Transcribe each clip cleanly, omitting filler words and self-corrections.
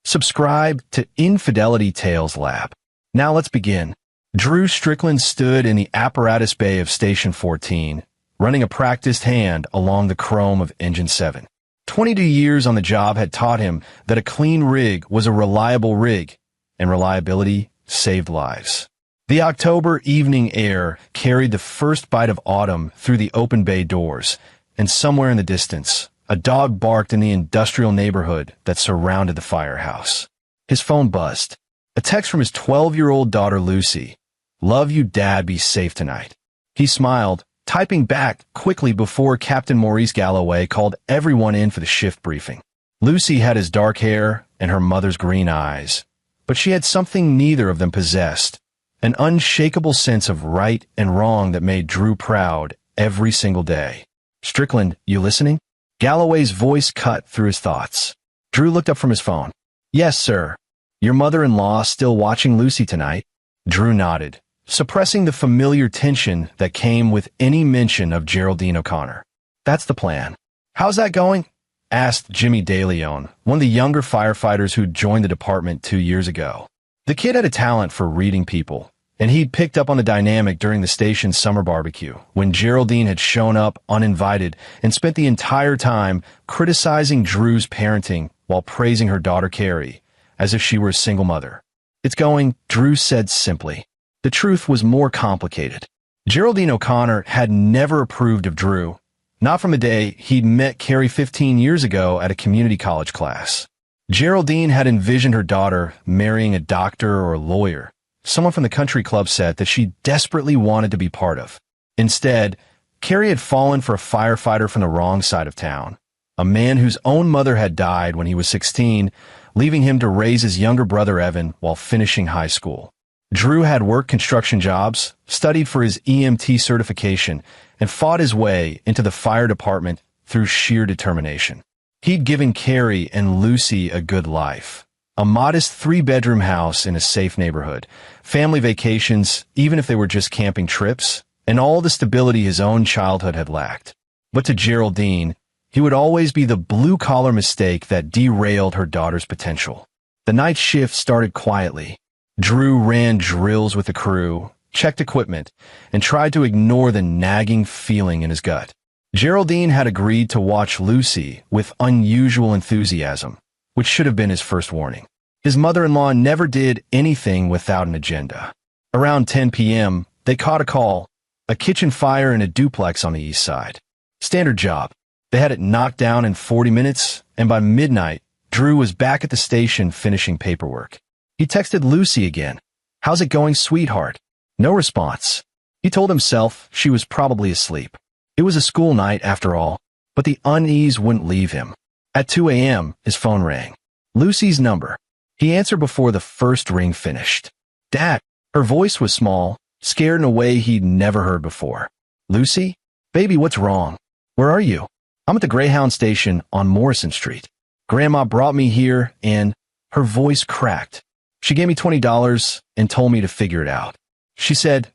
Subscribe to Infidelity Tales Lab. Now let's begin. Drew Strickland stood in the apparatus bay of Station 14, running a practiced hand along the chrome of Engine 7. 22 years on the job had taught him that a clean rig was a reliable rig, and reliability saved lives. The October evening air carried the first bite of autumn through the open bay doors, and somewhere in the distance, a dog barked in the industrial neighborhood that surrounded the firehouse. His phone buzzed. A text from his 12-year-old daughter Lucy. "Love you, Dad, be safe tonight." He smiled, typing back quickly before Captain Maurice Galloway called everyone in for the shift briefing. Lucy had his dark hair and her mother's green eyes, but she had something neither of them possessed, an unshakable sense of right and wrong that made Drew proud every single day. "Strickland, you listening?" Galloway's voice cut through his thoughts. Drew looked up from his phone. "Yes, sir. Your mother-in-law still watching Lucy tonight?" Drew nodded, suppressing the familiar tension that came with any mention of Geraldine O'Connor. "That's the plan." "How's that going?" asked Jimmy DeLeon, one of the younger firefighters who'd joined the department 2 years ago. The kid had a talent for reading people, and he'd picked up on the dynamic during the station's summer barbecue, when Geraldine had shown up uninvited and spent the entire time criticizing Drew's parenting while praising her daughter Carrie, as if she were a single mother. "It's going," Drew said simply. The truth was more complicated. Geraldine O'Connor had never approved of Drew, not from the day he'd met Carrie 15 years ago at a community college class. Geraldine had envisioned her daughter marrying a doctor or a lawyer, someone from the country club set that she desperately wanted to be part of. Instead, Carrie had fallen for a firefighter from the wrong side of town, a man whose own mother had died when he was 16, leaving him to raise his younger brother Evan while finishing high school. Drew had worked construction jobs, studied for his EMT certification, and fought his way into the fire department through sheer determination. He'd given Carrie and Lucy a good life. A modest 3-bedroom house in a safe neighborhood, family vacations, even if they were just camping trips, and all the stability his own childhood had lacked. But to Geraldine, he would always be the blue-collar mistake that derailed her daughter's potential. The night shift started quietly. Drew ran drills with the crew, checked equipment, and tried to ignore the nagging feeling in his gut. Geraldine had agreed to watch Lucy with unusual enthusiasm, which should have been his first warning. His mother-in-law never did anything without an agenda. Around 10 p.m., they caught a call, a kitchen fire in a duplex on the east side. Standard job. They had it knocked down in 40 minutes, and by midnight, Drew was back at the station finishing paperwork. He texted Lucy again. "How's it going, sweetheart?" No response. He told himself she was probably asleep. It was a school night after all, but the unease wouldn't leave him. At 2 a.m., his phone rang. Lucy's number. He answered before the first ring finished. "Dad." Her voice was small, scared in a way he'd never heard before. "Lucy? Baby, what's wrong? Where are you?" "I'm at the Greyhound station on Morrison Street. Grandma brought me here and—" Her voice cracked. "She gave me $20 and told me to figure it out. She said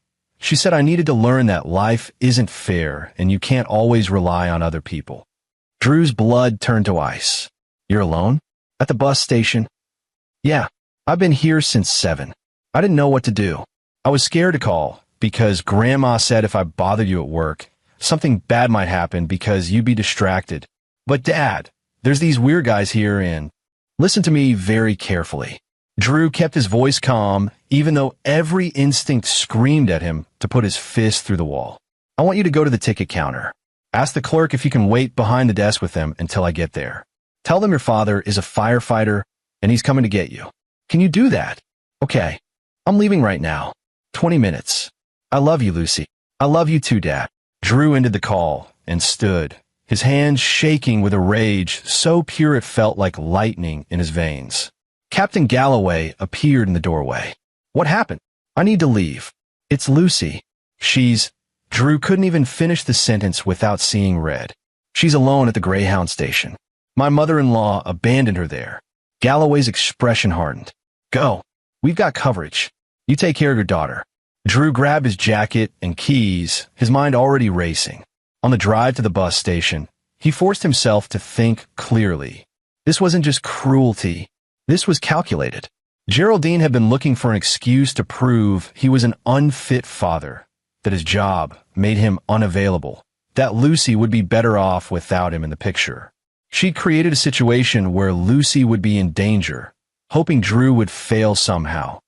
I needed to learn that life isn't fair and you can't always rely on other people." Drew's blood turned to ice. "You're alone? At the bus station?" "Yeah, I've been here since 7. I didn't know what to do. I was scared to call because Grandma said if I bothered you at work, something bad might happen because you'd be distracted. But Dad, there's these weird guys here and—" "Listen to me very carefully." Drew kept his voice calm, even though every instinct screamed at him to put his fist through the wall. "I want you to go to the ticket counter. Ask the clerk if you can wait behind the desk with them until I get there. Tell them your father is a firefighter and he's coming to get you. Can you do that?" "Okay. I'm leaving right now. 20 minutes. I love you, Lucy." "I love you too, Dad." Drew ended the call and stood, his hands shaking with a rage so pure it felt like lightning in his veins. Captain Galloway appeared in the doorway. "What happened?" "I need to leave. It's Lucy. She's—" Drew couldn't even finish the sentence without seeing red. "She's alone at the Greyhound station. My mother-in-law abandoned her there." Galloway's expression hardened. "Go. We've got coverage. You take care of your daughter." Drew grabbed his jacket and keys, his mind already racing. On the drive to the bus station, he forced himself to think clearly. This wasn't just cruelty. This was calculated. Geraldine had been looking for an excuse to prove he was an unfit father, that his job made him unavailable, that Lucy would be better off without him in the picture. She'd created a situation where Lucy would be in danger, hoping Drew would fail somehow,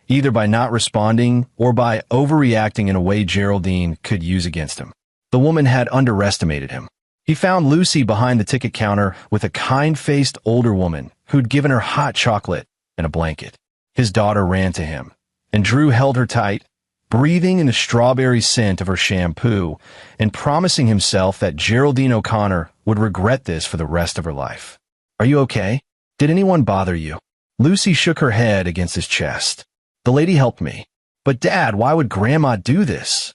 either by not responding or by overreacting in a way Geraldine could use against him. The woman had underestimated him. He found Lucy behind the ticket counter with a kind-faced older woman who'd given her hot chocolate and a blanket. His daughter ran to him, and Drew held her tight, breathing in the strawberry scent of her shampoo and promising himself that Geraldine O'Connor would regret this for the rest of her life. "Are you okay? Did anyone bother you?" Lucy shook her head against his chest. "The lady helped me." "But Dad, why would Grandma do this?"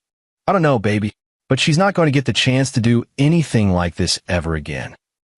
"I don't know, baby, but she's not going to get the chance to do anything like this ever again."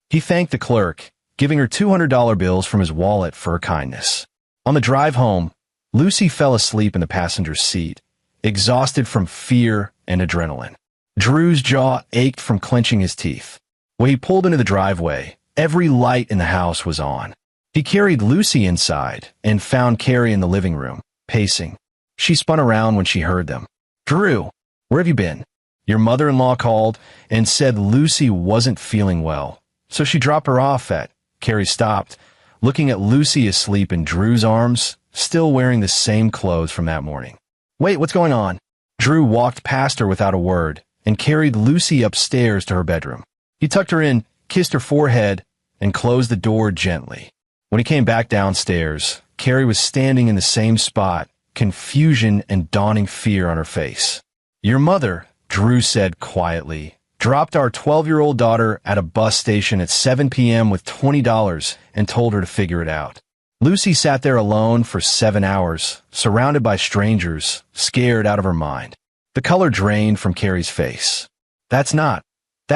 He thanked the clerk, giving her $200 bills from his wallet for her kindness. On the drive home, Lucy fell asleep in the passenger seat, exhausted from fear and adrenaline. Drew's jaw ached from clenching his teeth. When he pulled into the driveway, every light in the house was on. He carried Lucy inside and found Carrie in the living room, pacing. She spun around when she heard them. "Drew, where have you been?" "Your mother-in-law called and said Lucy wasn't feeling well, so she dropped her off at—" Carrie stopped, looking at Lucy asleep in Drew's arms, still wearing the same clothes from that morning. "Wait, what's going on?" Drew walked past her without a word and carried Lucy upstairs to her bedroom. He tucked her in, kissed her forehead, and closed the door gently. When he came back downstairs, Carrie was standing in the same spot, confusion and dawning fear on her face. "Your mother," Drew said quietly, "dropped our 12-year-old daughter at a bus station at 7 p.m. with $20 and told her to figure it out." Lucy sat there alone for 7 hours, surrounded by strangers, scared out of her mind. The color drained from Carrie's face. That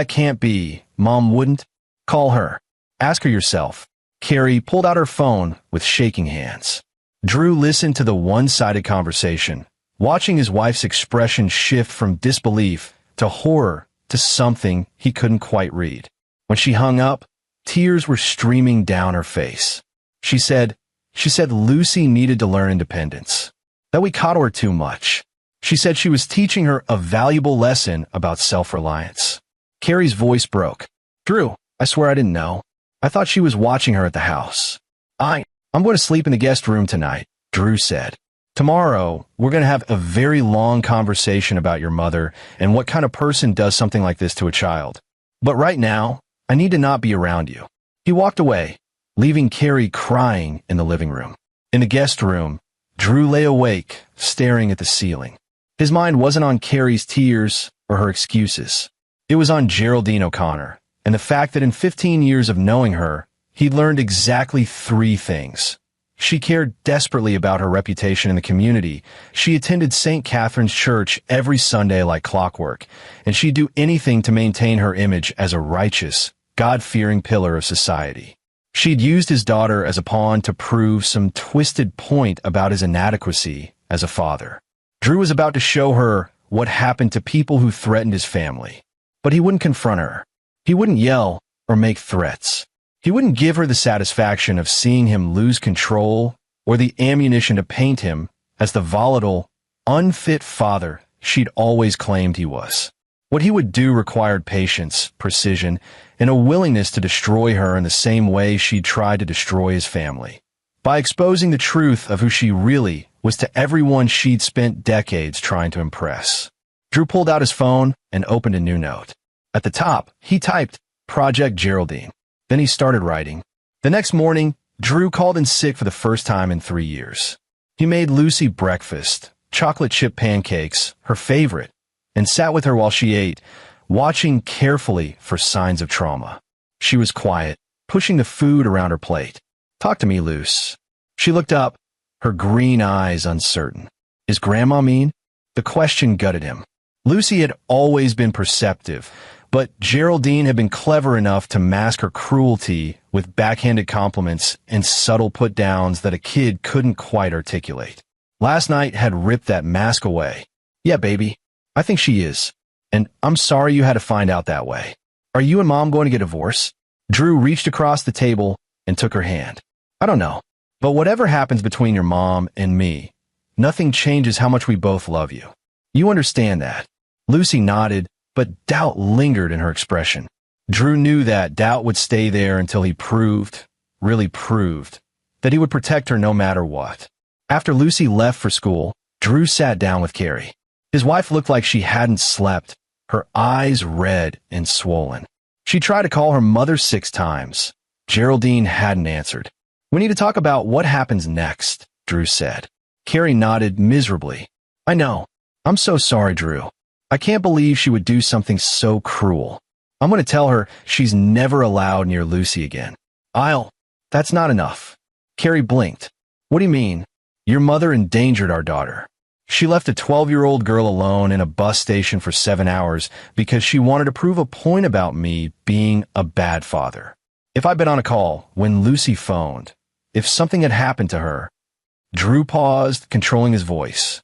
can't be. Mom wouldn't. Call her. Ask her yourself." Carrie pulled out her phone with shaking hands. Drew listened to the one-sided conversation, watching his wife's expression shift from disbelief to horror to something he couldn't quite read. When she hung up, tears were streaming down her face. She said Lucy needed to learn independence, that we coddle her too much. She said she was teaching her a valuable lesson about self-reliance. Carrie's voice broke. "Drew, I swear I didn't know. I thought she was watching her at the house." I'm going to sleep in the guest room tonight," Drew said. "Tomorrow, we're going to have a very long conversation about your mother and what kind of person does something like this to a child. But right now, I need to not be around you." He walked away, leaving Carrie crying in the living room. In the guest room, Drew lay awake, staring at the ceiling. His mind wasn't on Carrie's tears or her excuses. It was on Geraldine O'Connor, and the fact that in 15 years of knowing her, he'd learned exactly 3 things. She cared desperately about her reputation in the community. She attended St. Catherine's Church every Sunday like clockwork, and she'd do anything to maintain her image as a righteous, God-fearing pillar of society. She'd used his daughter as a pawn to prove some twisted point about his inadequacy as a father. Drew was about to show her what happened to people who threatened his family. But he wouldn't confront her. He wouldn't yell or make threats. He wouldn't give her the satisfaction of seeing him lose control or the ammunition to paint him as the volatile, unfit father she'd always claimed he was. What he would do required patience, precision, and a willingness to destroy her in the same way she'd tried to destroy his family. By exposing the truth of who she really was to everyone she'd spent decades trying to impress. Drew pulled out his phone and opened a new note. At the top, he typed, "Project Geraldine." Then he started writing. The next morning, Drew called in sick for the first time in 3 years. He made Lucy breakfast, chocolate chip pancakes, her favorite, and sat with her while she ate, watching carefully for signs of trauma. She was quiet, pushing the food around her plate. "Talk to me, Luce." She looked up, her green eyes uncertain. Is Grandma mean? The question gutted him. Lucy had always been perceptive, but Geraldine had been clever enough to mask her cruelty with backhanded compliments and subtle put-downs that a kid couldn't quite articulate. Last night had ripped that mask away. "Yeah, baby, I think she is. And I'm sorry you had to find out that way. Are you and Mom going to get a divorce?" Drew reached across the table and took her hand. "I don't know. But whatever happens between your mom and me, nothing changes how much we both love you. You understand that?" Lucy nodded, but doubt lingered in her expression. Drew knew that doubt would stay there until he really proved, that he would protect her no matter what. After Lucy left for school, Drew sat down with Carrie. His wife looked like she hadn't slept, her eyes red and swollen. She tried to call her mother 6 times. Geraldine hadn't answered. "We need to talk about what happens next," Drew said. Carrie nodded miserably. "I know. I'm so sorry, Drew. I can't believe she would do something so cruel. I'm going to tell her she's never allowed near Lucy again." That's not enough." Carrie blinked. "What do you mean? Your mother endangered our daughter. She left a 12-year-old girl alone in a bus station for 7 hours because she wanted to prove a point about me being a bad father. If I'd been on a call when Lucy phoned, if something had happened to her." Drew paused, controlling his voice.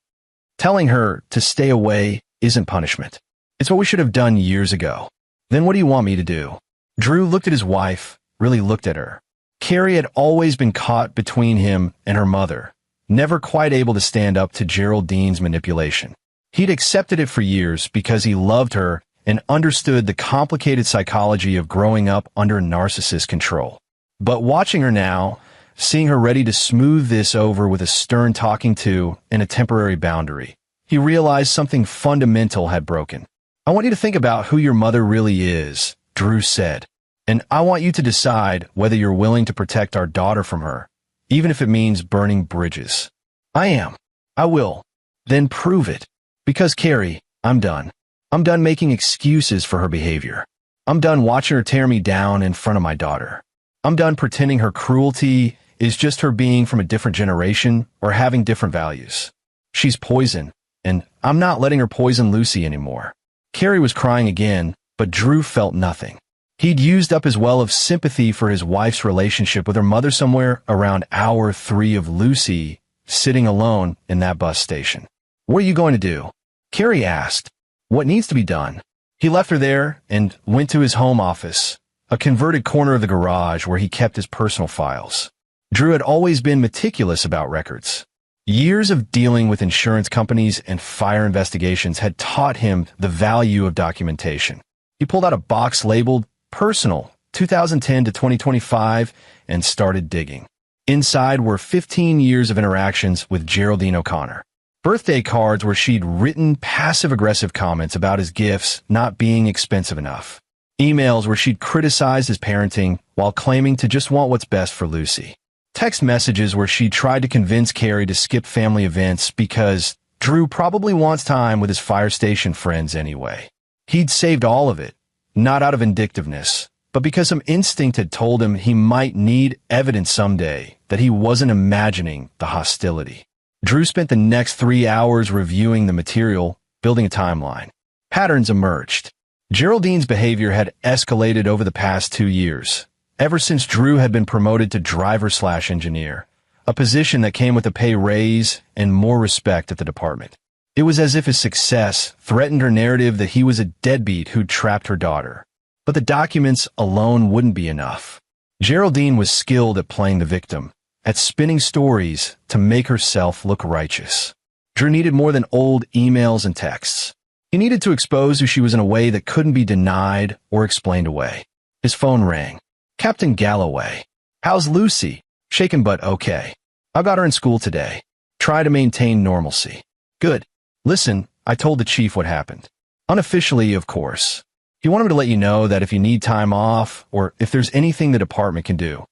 "Telling her to stay away isn't punishment. It's what we should have done years ago. Then what do you want me to do?" Drew looked at his wife, really looked at her. Carrie had always been caught between him and her mother, never quite able to stand up to Geraldine's manipulation. He'd accepted it for years because he loved her and understood the complicated psychology of growing up under narcissist control. But watching her now, seeing her ready to smooth this over with a stern talking to and a temporary boundary, he realized something fundamental had broken. "I want you to think about who your mother really is," Drew said. "And I want you to decide whether you're willing to protect our daughter from her, even if it means burning bridges." "I am. I will." "Then prove it. Because, Carrie, I'm done. I'm done making excuses for her behavior. I'm done watching her tear me down in front of my daughter. I'm done pretending her cruelty is just her being from a different generation or having different values. She's poison, and I'm not letting her poison Lucy anymore." Carrie was crying again, but Drew felt nothing. He'd used up his well of sympathy for his wife's relationship with her mother somewhere around hour 3 of Lucy sitting alone in that bus station. "What are you going to do?" Carrie asked. "What needs to be done?" He left her there and went to his home office, a converted corner of the garage where he kept his personal files. Drew had always been meticulous about records. Years of dealing with insurance companies and fire investigations had taught him the value of documentation. He pulled out a box labeled Personal, 2010 to 2025, and started digging. Inside were 15 years of interactions with Geraldine O'Connor. Birthday cards where she'd written passive-aggressive comments about his gifts not being expensive enough. Emails where she'd criticized his parenting while claiming to just want what's best for Lucy. Text messages where she tried to convince Carrie to skip family events because Drew probably wants time with his fire station friends anyway. He'd saved all of it, not out of vindictiveness, but because some instinct had told him he might need evidence someday that he wasn't imagining the hostility. Drew spent the next 3 hours reviewing the material, building a timeline. Patterns emerged. Geraldine's behavior had escalated over the past 2 years, ever since Drew had been promoted to driver/engineer, a position that came with a pay raise and more respect at the department. It was as if his success threatened her narrative that he was a deadbeat who'd trapped her daughter. But the documents alone wouldn't be enough. Geraldine was skilled at playing the victim, at spinning stories to make herself look righteous. Drew needed more than old emails and texts. He needed to expose who she was in a way that couldn't be denied or explained away. His phone rang. "Captain Galloway. How's Lucy?" "Shaken but okay. I got her in school today. Try to maintain normalcy." "Good. Listen, I told the chief what happened. Unofficially, of course. He wanted me to let you know that if you need time off or if there's anything the department can do."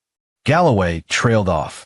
Galloway trailed off.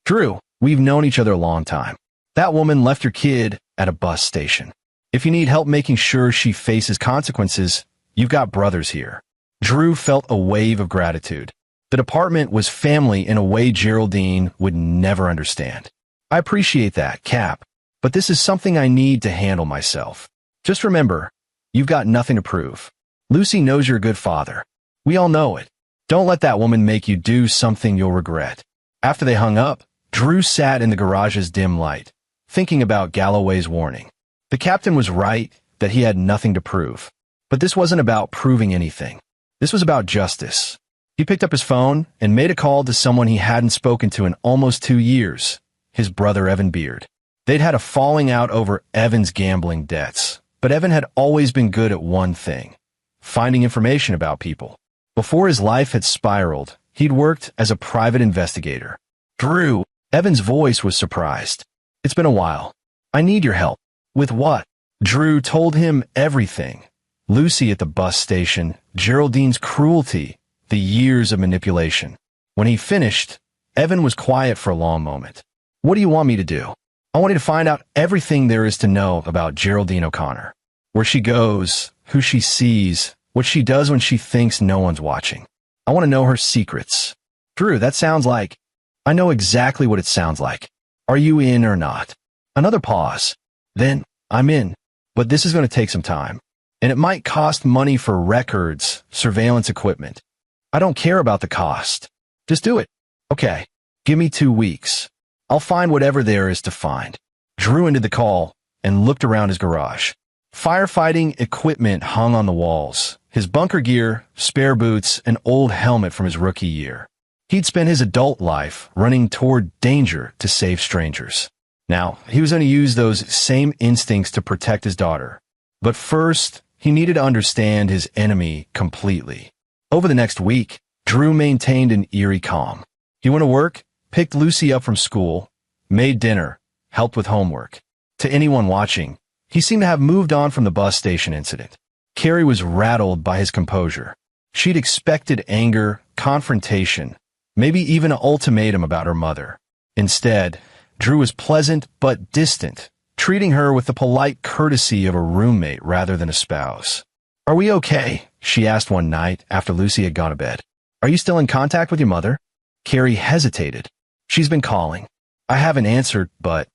"Drew, we've known each other a long time. That woman left your kid at a bus station. If you need help making sure she faces consequences, you've got brothers here." Drew felt a wave of gratitude. The department was family in a way Geraldine would never understand. "I appreciate that, Cap, but this is something I need to handle myself. Just remember, you've got nothing to prove. Lucy knows you're a good father. We all know it. Don't let that woman make you do something you'll regret." After they hung up, Drew sat in the garage's dim light, thinking about Galloway's warning. The captain was right that he had nothing to prove. But this wasn't about proving anything. This was about justice. He picked up his phone and made a call to someone he hadn't spoken to in almost 2 years, his brother Evan Beard. They'd had a falling out over Evan's gambling debts, but Evan had always been good at one thing: finding information about people. Before his life had spiraled, he'd worked as a private investigator. Drew, Evan's voice was surprised. It's been a while. I need your help. With what? Drew told him everything. Lucy at the bus station, Geraldine's cruelty, the years of manipulation. When he finished, Evan was quiet for a long moment. What do you want me to do? I want you to find out everything there is to know about Geraldine O'Connor. Where she goes, who she sees, what she does when she thinks no one's watching. I want to know her secrets. Drew, that sounds like... I know exactly what it sounds like. Are you in or not? Another pause. Then, I'm in. But this is going to take some time. And it might cost money for records, surveillance equipment. I don't care about the cost. Just do it. Okay. Give me 2 weeks. I'll find whatever there is to find. Drew ended the call and looked around his garage. Firefighting equipment hung on the walls. His bunker gear, spare boots, an old helmet from his rookie year. He'd spent his adult life running toward danger to save strangers. Now, he was going to use those same instincts to protect his daughter. But first, he needed to understand his enemy completely. Over the next week, Drew maintained an eerie calm. He went to work, picked Lucy up from school, made dinner, helped with homework. To anyone watching, he seemed to have moved on from the bus station incident. Carrie was rattled by his composure. She'd expected anger, confrontation, maybe even an ultimatum about her mother. Instead, Drew was pleasant but distant, treating her with the polite courtesy of a roommate rather than a spouse. Are we okay? She asked one night after Lucy had gone to bed. Are you still in contact with your mother? Carrie hesitated. She's been calling. I haven't answered, but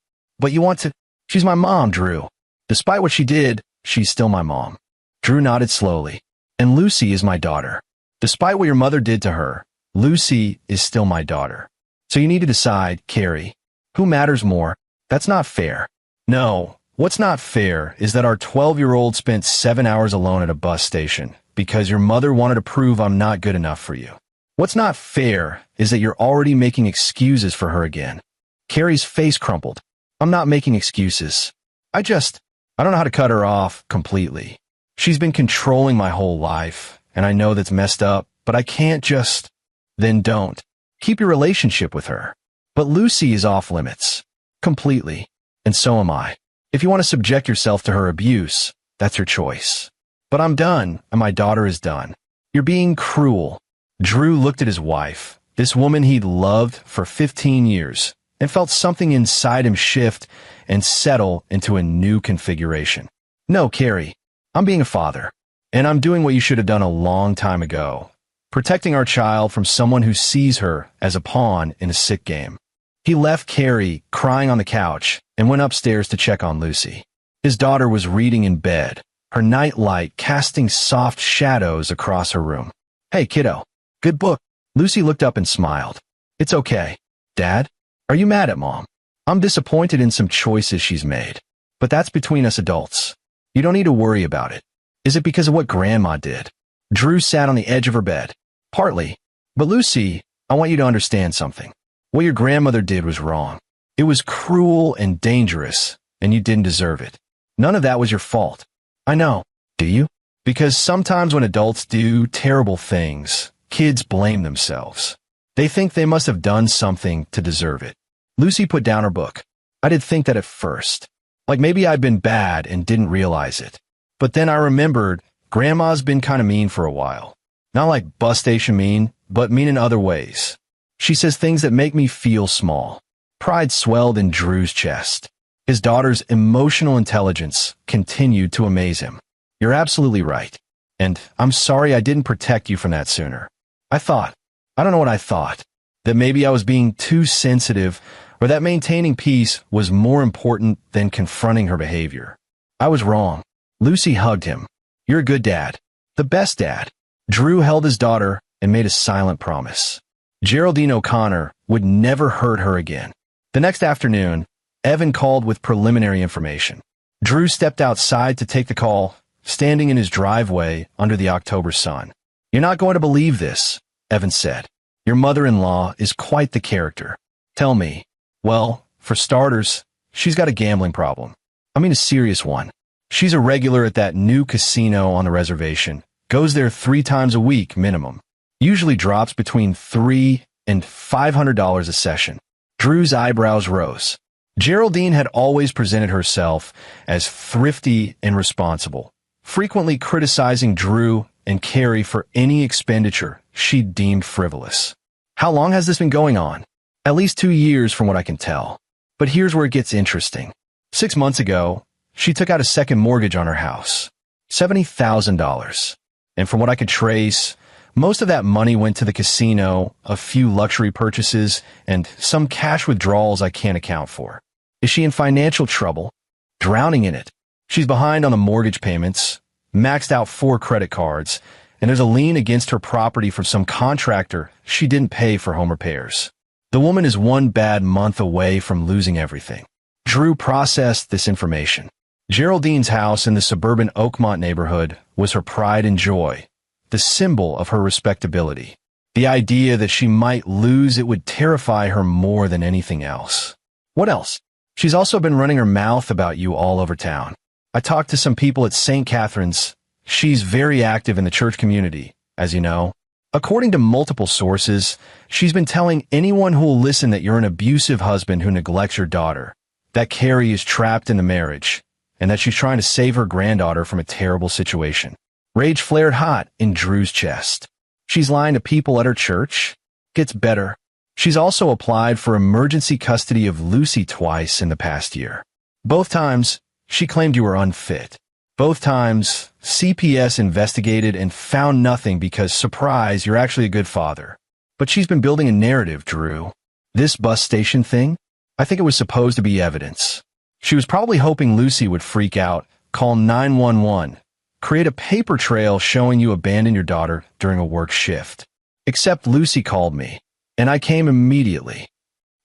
you want to... She's my mom, Drew. Despite what she did, she's still my mom. Drew nodded slowly. And Lucy is my daughter. Despite what your mother did to her, Lucy is still my daughter. So you need to decide, Carrie, who matters more? That's not fair. No, what's not fair is that our 12-year-old spent 7 hours alone at a bus station because your mother wanted to prove I'm not good enough for you. What's not fair is that you're already making excuses for her again. Carrie's face crumpled. I'm not making excuses. I don't know how to cut her off completely. She's been controlling my whole life, and I know that's messed up, but I can't just... Then don't. Keep your relationship with her. But Lucy is off limits. Completely. And so am I. If you want to subject yourself to her abuse, that's your choice. But I'm done, and my daughter is done. You're being cruel. Drew looked at his wife, this woman he'd loved for 15 years, and felt something inside him shift and settle into a new configuration. No, Carrie, I'm being a father, and I'm doing what you should have done a long time ago, protecting our child from someone who sees her as a pawn in a sick game. He left Carrie crying on the couch and went upstairs to check on Lucy. His daughter was reading in bed, her night light casting soft shadows across her room. Hey, kiddo. Good book. Lucy looked up and smiled. It's okay. Dad, are you mad at Mom? I'm disappointed in some choices she's made. But that's between us adults. You don't need to worry about it. Is it because of what Grandma did? Drew sat on the edge of her bed. Partly. But Lucy, I want you to understand something. What your grandmother did was wrong. It was cruel and dangerous, and you didn't deserve it. None of that was your fault. I know. Do you? Because sometimes when adults do terrible things, kids blame themselves. They think they must have done something to deserve it. Lucy put down her book. I did think that at first. Like maybe I'd been bad and didn't realize it. But then I remembered Grandma's been kind of mean for a while. Not like bus station mean, but mean in other ways. She says things that make me feel small. Pride swelled in Drew's chest. His daughter's emotional intelligence continued to amaze him. You're absolutely right. And I'm sorry I didn't protect you from that sooner. I don't know what I thought, that maybe I was being too sensitive or that maintaining peace was more important than confronting her behavior. I was wrong. Lucy hugged him. You're a good dad. The best dad. Drew held his daughter and made a silent promise. Geraldine O'Connor would never hurt her again. The next afternoon, Evan called with preliminary information. Drew stepped outside to take the call, standing in his driveway under the October sun. You're not going to believe this, Evan said. Your mother-in-law is quite the character. Tell me. Well, for starters, she's got a gambling problem. I mean a serious one. She's a regular at that new casino on the reservation. Goes there 3 times a week minimum. Usually drops between $300 and $500 a session. Drew's eyebrows rose. Geraldine had always presented herself as thrifty and responsible, frequently criticizing Drew and Carrie for any expenditure she deemed frivolous. How long has this been going on? At least 2 years from what I can tell. But here's where it gets interesting. 6 months ago, she took out a second mortgage on her house. $70,000. And from what I could trace, most of that money went to the casino, a few luxury purchases, and some cash withdrawals I can't account for. Is she in financial trouble? Drowning in it. She's behind on the mortgage payments, maxed out 4 credit cards, and there's a lien against her property from some contractor she didn't pay for home repairs. The woman is 1 bad month away from losing everything. Drew processed this information. Geraldine's house in the suburban Oakmont neighborhood was her pride and joy, the symbol of her respectability. The idea that she might lose it would terrify her more than anything else. What else? She's also been running her mouth about you all over town. I talked to some people at St. Catherine's. She's very active in the church community, as you know. According to multiple sources, she's been telling anyone who will listen that you're an abusive husband who neglects your daughter, that Carrie is trapped in the marriage, and that she's trying to save her granddaughter from a terrible situation. Rage flared hot in Drew's chest. She's lying to people at her church? Gets better. She's also applied for emergency custody of Lucy twice in the past year. Both times, she claimed you were unfit. Both times, CPS investigated and found nothing because, surprise, you're actually a good father. But she's been building a narrative, Drew. This bus station thing? I think it was supposed to be evidence. She was probably hoping Lucy would freak out, call 911, create a paper trail showing you abandoned your daughter during a work shift. Except Lucy called me, and I came immediately.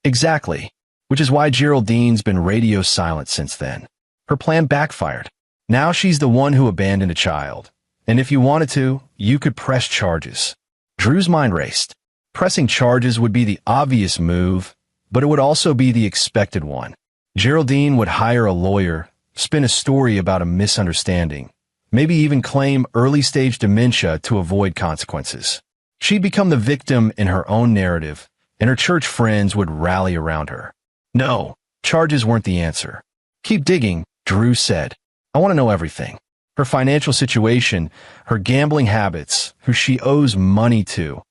Exactly, which is why Geraldine's been radio silent since then. Her plan backfired. Now she's the one who abandoned a child. And if you wanted to, you could press charges. Drew's mind raced. Pressing charges would be the obvious move, but it would also be the expected one. Geraldine would hire a lawyer, spin a story about a misunderstanding, maybe even claim early-stage dementia to avoid consequences. She'd become the victim in her own narrative, and her church friends would rally around her. No, charges weren't the answer. Keep digging, Drew said. I want to know everything. Her financial situation, her gambling habits, who she owes money to,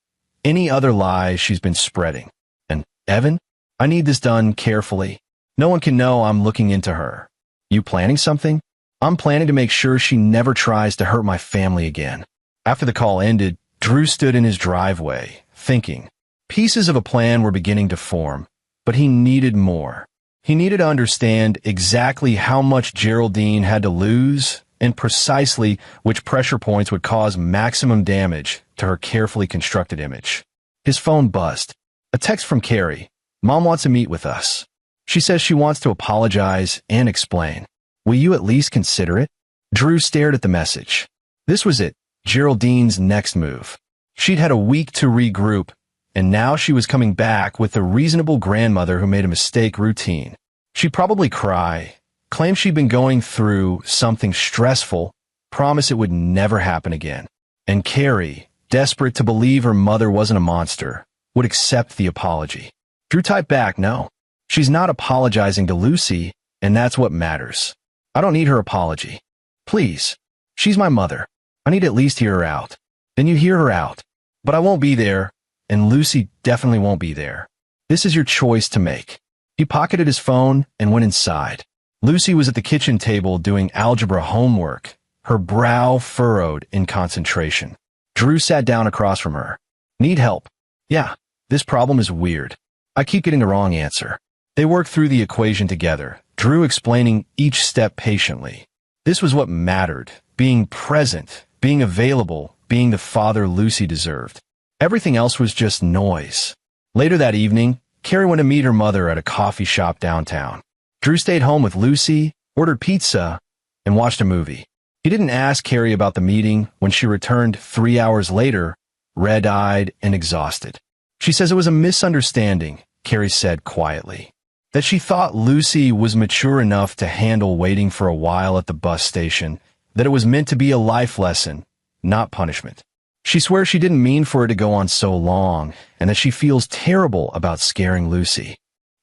any other lies she's been spreading. And, Evan, I need this done carefully. No one can know I'm looking into her. You planning something? I'm planning to make sure she never tries to hurt my family again. After the call ended, Drew stood in his driveway, thinking. Pieces of a plan were beginning to form, but he needed more. He needed to understand exactly how much Geraldine had to lose and precisely which pressure points would cause maximum damage to her carefully constructed image. His phone buzzed. A text from Carrie. Mom wants to meet with us. She says she wants to apologize and explain. Will you at least consider it? Drew stared at the message. This was it, Geraldine's next move. She'd had a week to regroup, and now she was coming back with the reasonable grandmother who made a mistake routine. She'd probably cry, claim she'd been going through something stressful, promise it would never happen again. And Carrie, desperate to believe her mother wasn't a monster, would accept the apology. Drew typed back, no. She's not apologizing to Lucy, and that's what matters. I don't need her apology. Please. She's my mother. I need to at least hear her out. Then you hear her out. But I won't be there, and Lucy definitely won't be there. This is your choice to make. He pocketed his phone and went inside. Lucy was at the kitchen table doing algebra homework, her brow furrowed in concentration. Drew sat down across from her. Need help? Yeah, this problem is weird. I keep getting the wrong answer. They worked through the equation together, Drew explaining each step patiently. This was what mattered, being present, being available, being the father Lucy deserved. Everything else was just noise. Later that evening, Carrie went to meet her mother at a coffee shop downtown. Drew stayed home with Lucy, ordered pizza, and watched a movie. He didn't ask Carrie about the meeting when she returned 3 hours later, red-eyed and exhausted. She says it was a misunderstanding, Carrie said quietly. That she thought Lucy was mature enough to handle waiting for a while at the bus station, that it was meant to be a life lesson, not punishment. She swears she didn't mean for it to go on so long, and that she feels terrible about scaring Lucy.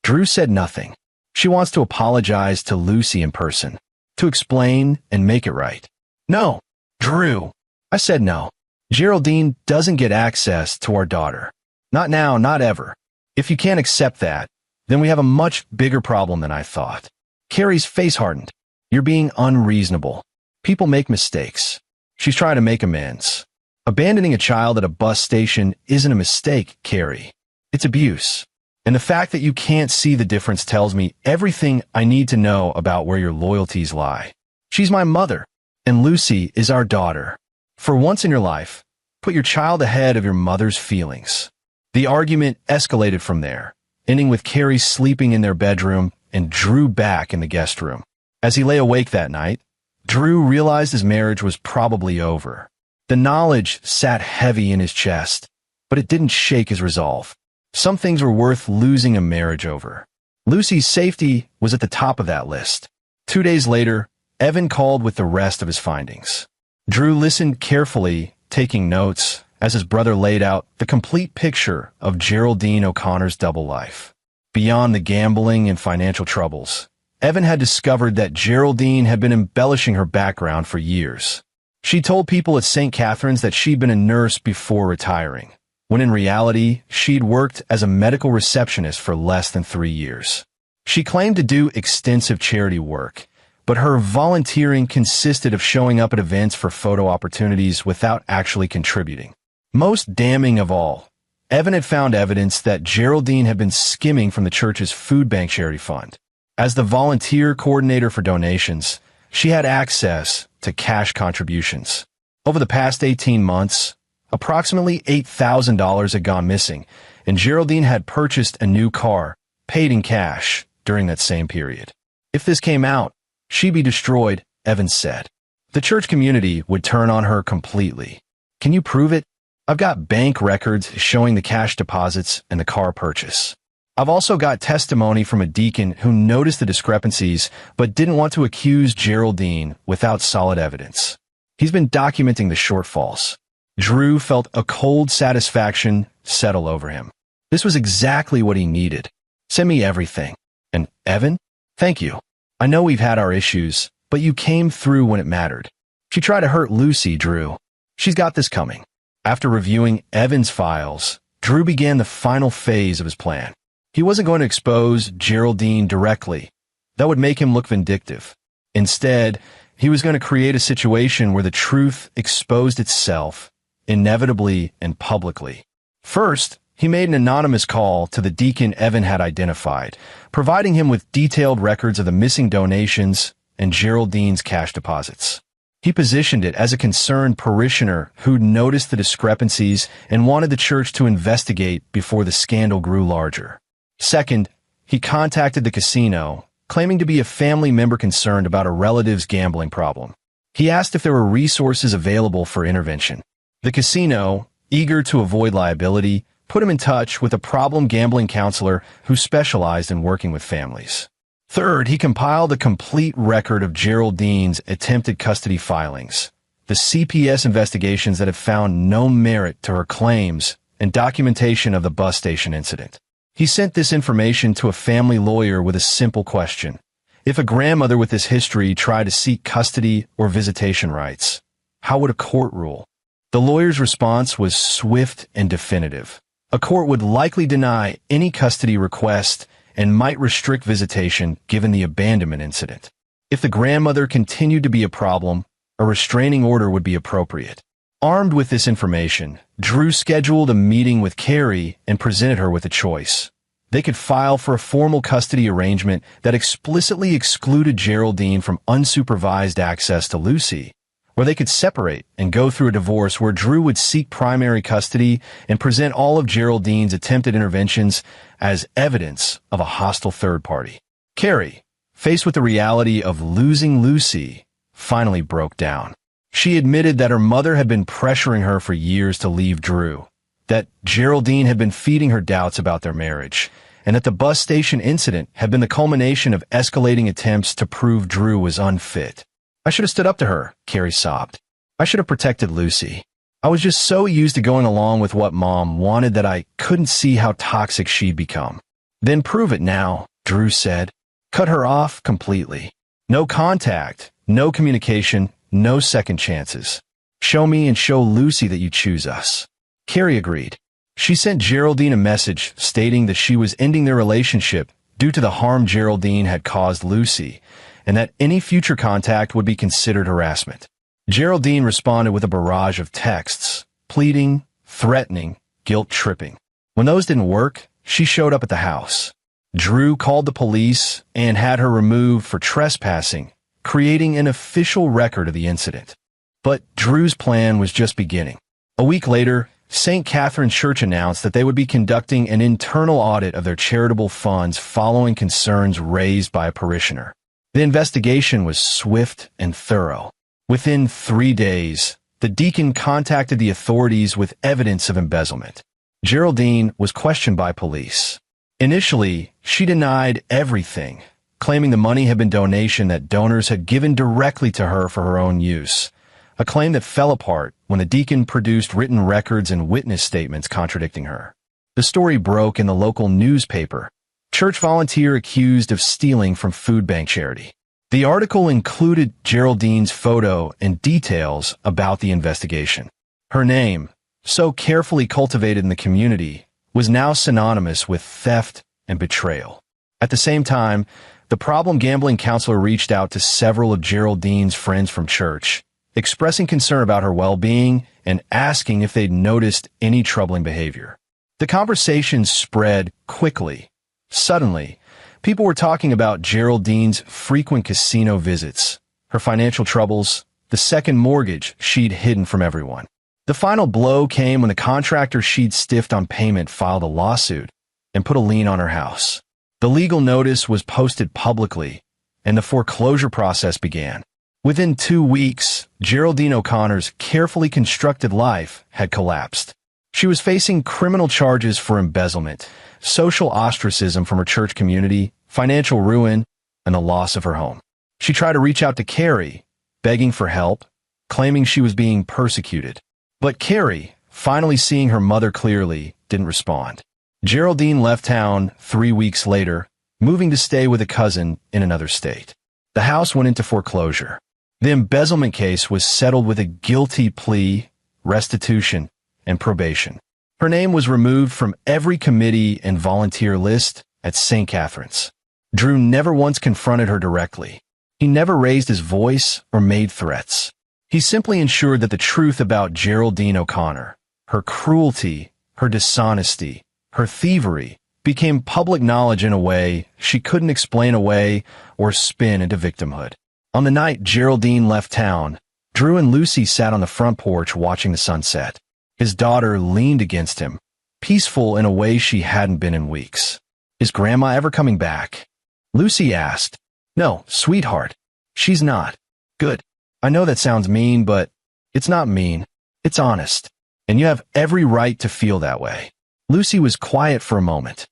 Drew said nothing. She wants to apologize to Lucy in person, to explain and make it right. No, Drew. I said no. Geraldine doesn't get access to our daughter. Not now, not ever. If you can't accept that, then we have a much bigger problem than I thought. Carrie's face hardened. You're being unreasonable. People make mistakes. She's trying to make amends. Abandoning a child at a bus station isn't a mistake, Carrie. It's abuse. And the fact that you can't see the difference tells me everything I need to know about where your loyalties lie. She's my mother, and Lucy is our daughter. For once in your life, put your child ahead of your mother's feelings. The argument escalated from there, ending with Carrie sleeping in their bedroom and Drew back in the guest room. As he lay awake that night, Drew realized his marriage was probably over. The knowledge sat heavy in his chest, but it didn't shake his resolve. Some things were worth losing a marriage over. Lucy's safety was at the top of that list. 2 days later, Evan called with the rest of his findings. Drew listened carefully, taking notes, as his brother laid out the complete picture of Geraldine O'Connor's double life. Beyond the gambling and financial troubles, Evan had discovered that Geraldine had been embellishing her background for years. She told people at St. Catherine's that she'd been a nurse before retiring, when in reality, she'd worked as a medical receptionist for less than 3 years. She claimed to do extensive charity work, but her volunteering consisted of showing up at events for photo opportunities without actually contributing. Most damning of all, Evan had found evidence that Geraldine had been skimming from the church's food bank charity fund. As the volunteer coordinator for donations, she had access to cash contributions. Over the past 18 months, approximately $8,000 had gone missing, and Geraldine had purchased a new car, paid in cash, during that same period. If this came out, she'd be destroyed, Evans said. The church community would turn on her completely. Can you prove it? I've got bank records showing the cash deposits and the car purchase. I've also got testimony from a deacon who noticed the discrepancies but didn't want to accuse Geraldine without solid evidence. He's been documenting the shortfalls. Drew felt a cold satisfaction settle over him. This was exactly what he needed. Send me everything. And Evan, thank you. I know we've had our issues, but you came through when it mattered. She tried to hurt Lucy, Drew. She's got this coming. After reviewing Evan's files, Drew began the final phase of his plan. He wasn't going to expose Geraldine directly. That would make him look vindictive. Instead, he was going to create a situation where the truth exposed itself, inevitably and publicly. First, he made an anonymous call to the deacon Evan had identified, providing him with detailed records of the missing donations and Geraldine's cash deposits. He positioned it as a concerned parishioner who'd noticed the discrepancies and wanted the church to investigate before the scandal grew larger. Second, he contacted the casino, claiming to be a family member concerned about a relative's gambling problem. He asked if there were resources available for intervention. The casino, eager to avoid liability, put him in touch with a problem gambling counselor who specialized in working with families. Third, he compiled a complete record of Geraldine's attempted custody filings, the CPS investigations that have found no merit to her claims, and documentation of the bus station incident. He sent this information to a family lawyer with a simple question. If a grandmother with this history tried to seek custody or visitation rights, how would a court rule? The lawyer's response was swift and definitive. A court would likely deny any custody request and might restrict visitation given the abandonment incident. If the grandmother continued to be a problem, a restraining order would be appropriate. Armed with this information, Drew scheduled a meeting with Carrie and presented her with a choice. They could file for a formal custody arrangement that explicitly excluded Geraldine from unsupervised access to Lucy, or they could separate and go through a divorce where Drew would seek primary custody and present all of Geraldine's attempted interventions as evidence of a hostile third party. Carrie, faced with the reality of losing Lucy, finally broke down. She admitted that her mother had been pressuring her for years to leave Drew, that Geraldine had been feeding her doubts about their marriage, and that the bus station incident had been the culmination of escalating attempts to prove Drew was unfit. "I should have stood up to her," Carrie sobbed. "I should have protected Lucy. I was just so used to going along with what Mom wanted that I couldn't see how toxic she'd become." "Then prove it now," Drew said. "Cut her off completely. No contact, no communication, no second chances. Show me and show Lucy that you choose us." Carrie agreed. She sent Geraldine a message stating that she was ending their relationship due to the harm Geraldine had caused Lucy, and that any future contact would be considered harassment. Geraldine responded with a barrage of texts, pleading, threatening, guilt-tripping. When those didn't work, she showed up at the house. Drew called the police and had her removed for trespassing, creating an official record of the incident. But Drew's plan was just beginning. A week later, St. Catherine's Church announced that they would be conducting an internal audit of their charitable funds following concerns raised by a parishioner. The investigation was swift and thorough. Within 3 days, the deacon contacted the authorities with evidence of embezzlement. Geraldine was questioned by police. Initially, she denied everything, claiming the money had been donation that donors had given directly to her for her own use, a claim that fell apart when the deacon produced written records and witness statements contradicting her. The story broke in the local newspaper. Church volunteer accused of stealing from food bank charity. The article included Geraldine's photo and details about the investigation. Her name, so carefully cultivated in the community, was now synonymous with theft and betrayal. At the same time, the problem gambling counselor reached out to several of Geraldine's friends from church, expressing concern about her well-being and asking if they'd noticed any troubling behavior. The conversation spread quickly. Suddenly, people were talking about Geraldine's frequent casino visits, her financial troubles, the second mortgage she'd hidden from everyone. The final blow came when the contractor she'd stiffed on payment filed a lawsuit and put a lien on her house. The legal notice was posted publicly, and the foreclosure process began. Within 2 weeks, Geraldine O'Connor's carefully constructed life had collapsed. She was facing criminal charges for embezzlement, social ostracism from her church community, financial ruin, and the loss of her home. She tried to reach out to Carrie, begging for help, claiming she was being persecuted. But Carrie, finally seeing her mother clearly, didn't respond. Geraldine left town 3 weeks later, moving to stay with a cousin in another state. The house went into foreclosure. The embezzlement case was settled with a guilty plea, restitution, and probation. Her name was removed from every committee and volunteer list at St. Catherine's. Drew never once confronted her directly. He never raised his voice or made threats. He simply ensured that the truth about Geraldine O'Connor, her cruelty, her dishonesty, her thievery, became public knowledge in a way she couldn't explain away or spin into victimhood. On the night Geraldine left town, Drew and Lucy sat on the front porch watching the sunset. His daughter leaned against him, peaceful in a way she hadn't been in weeks. "Is Grandma ever coming back?" Lucy asked. "No, sweetheart. She's not." "Good. I know that sounds mean, but it's not mean. It's honest. And you have every right to feel that way." Lucy was quiet for a moment.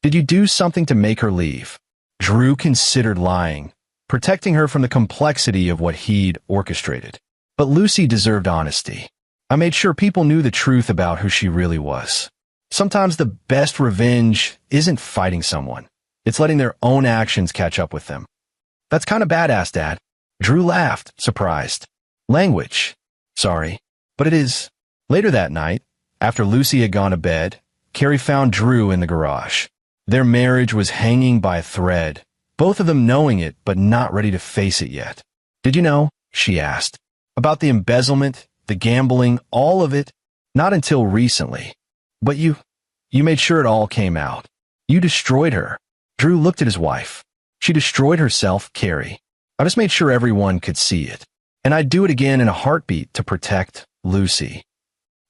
"Did you do something to make her leave?" Drew considered lying, protecting her from the complexity of what he'd orchestrated. But Lucy deserved honesty. "I made sure people knew the truth about who she really was. Sometimes the best revenge isn't fighting someone. It's letting their own actions catch up with them." "That's kind of badass, Dad." Drew laughed, surprised. "Language. Sorry, but it is." Later that night, after Lucy had gone to bed, Carrie found Drew in the garage. Their marriage was hanging by a thread, both of them knowing it but not ready to face it yet. "Did you know?" she asked. "About the embezzlement, the gambling, all of it?" "Not until recently. But you made sure it all came out. You destroyed her." Drew looked at his wife. "She destroyed herself, Carrie. I just made sure everyone could see it. And I'd do it again in a heartbeat to protect Lucy."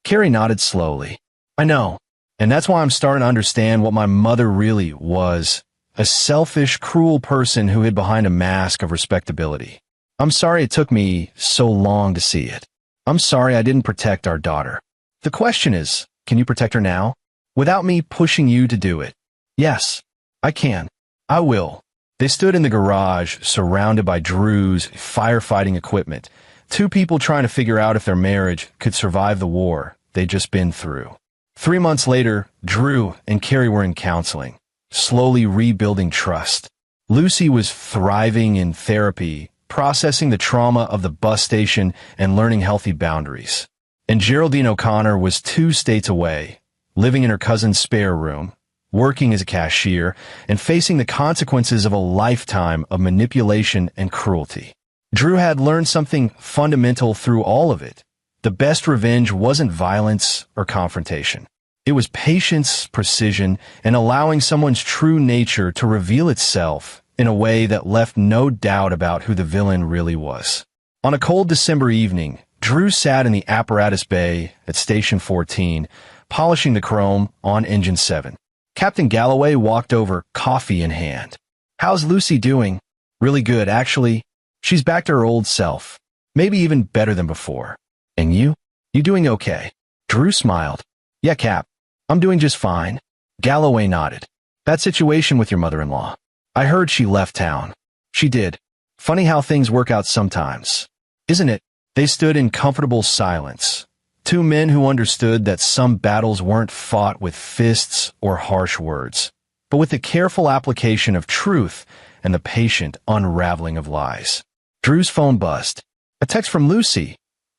Carrie nodded slowly. "I know. And that's why I'm starting to understand what my mother really was. A selfish, cruel person who hid behind a mask of respectability. I'm sorry it took me so long to see it. I'm sorry I didn't protect our daughter. The question is, can you protect her now? Without me pushing you to do it. Yes, I can. I will. They stood in the garage, surrounded by Drew's firefighting equipment. Two people trying to figure out if their marriage could survive the war they'd just been through. 3 months later, Drew and Carrie were in counseling, slowly rebuilding trust. Lucy was thriving in therapy, processing the trauma of the bus station and learning healthy boundaries. And Geraldine O'Connor was 2 states away, living in her cousin's spare room, working as a cashier, and facing the consequences of a lifetime of manipulation and cruelty. Drew had learned something fundamental through all of it. The best revenge wasn't violence or confrontation. It was patience, precision, and allowing someone's true nature to reveal itself in a way that left no doubt about who the villain really was. On a cold December evening, Drew sat in the apparatus bay at Station 14, polishing the chrome on Engine 7. Captain Galloway walked over, coffee in hand. "How's Lucy doing?" "Really good, actually. She's back to her old self. Maybe even better than before." "And you? You doing okay?" Drew smiled. "Yeah, Cap. I'm doing just fine." Galloway nodded. "That situation with your mother-in-law. I heard she left town." "She did. Funny how things work out sometimes. Isn't it?" They stood in comfortable silence. 2 men who understood that some battles weren't fought with fists or harsh words, but with the careful application of truth and the patient unraveling of lies. Drew's phone buzzed. A text from Lucy.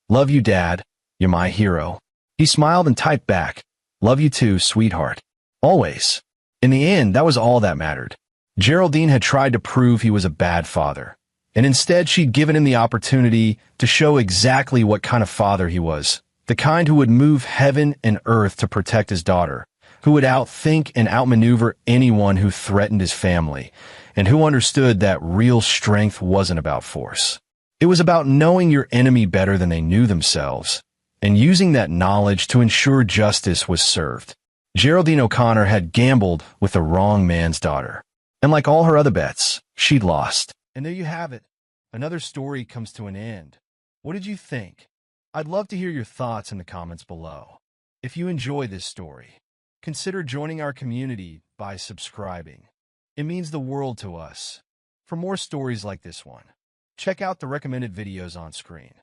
"Love you, Dad. You're my hero." He smiled and typed back, "Love you too, sweetheart. Always." In the end, that was all that mattered. Geraldine had tried to prove he was a bad father, and instead she'd given him the opportunity to show exactly what kind of father he was. The kind who would move heaven and earth to protect his daughter, who would outthink and outmaneuver anyone who threatened his family, and who understood that real strength wasn't about force. It was about knowing your enemy better than they knew themselves, and using that knowledge to ensure justice was served. Geraldine O'Connor had gambled with the wrong man's daughter, and like all her other bets, she'd lost. And there you have it. Another story comes to an end. What did you think? I'd love to hear your thoughts in the comments below. If you enjoy this story, consider joining our community by subscribing. It means the world to us. For more stories like this one, check out the recommended videos on screen,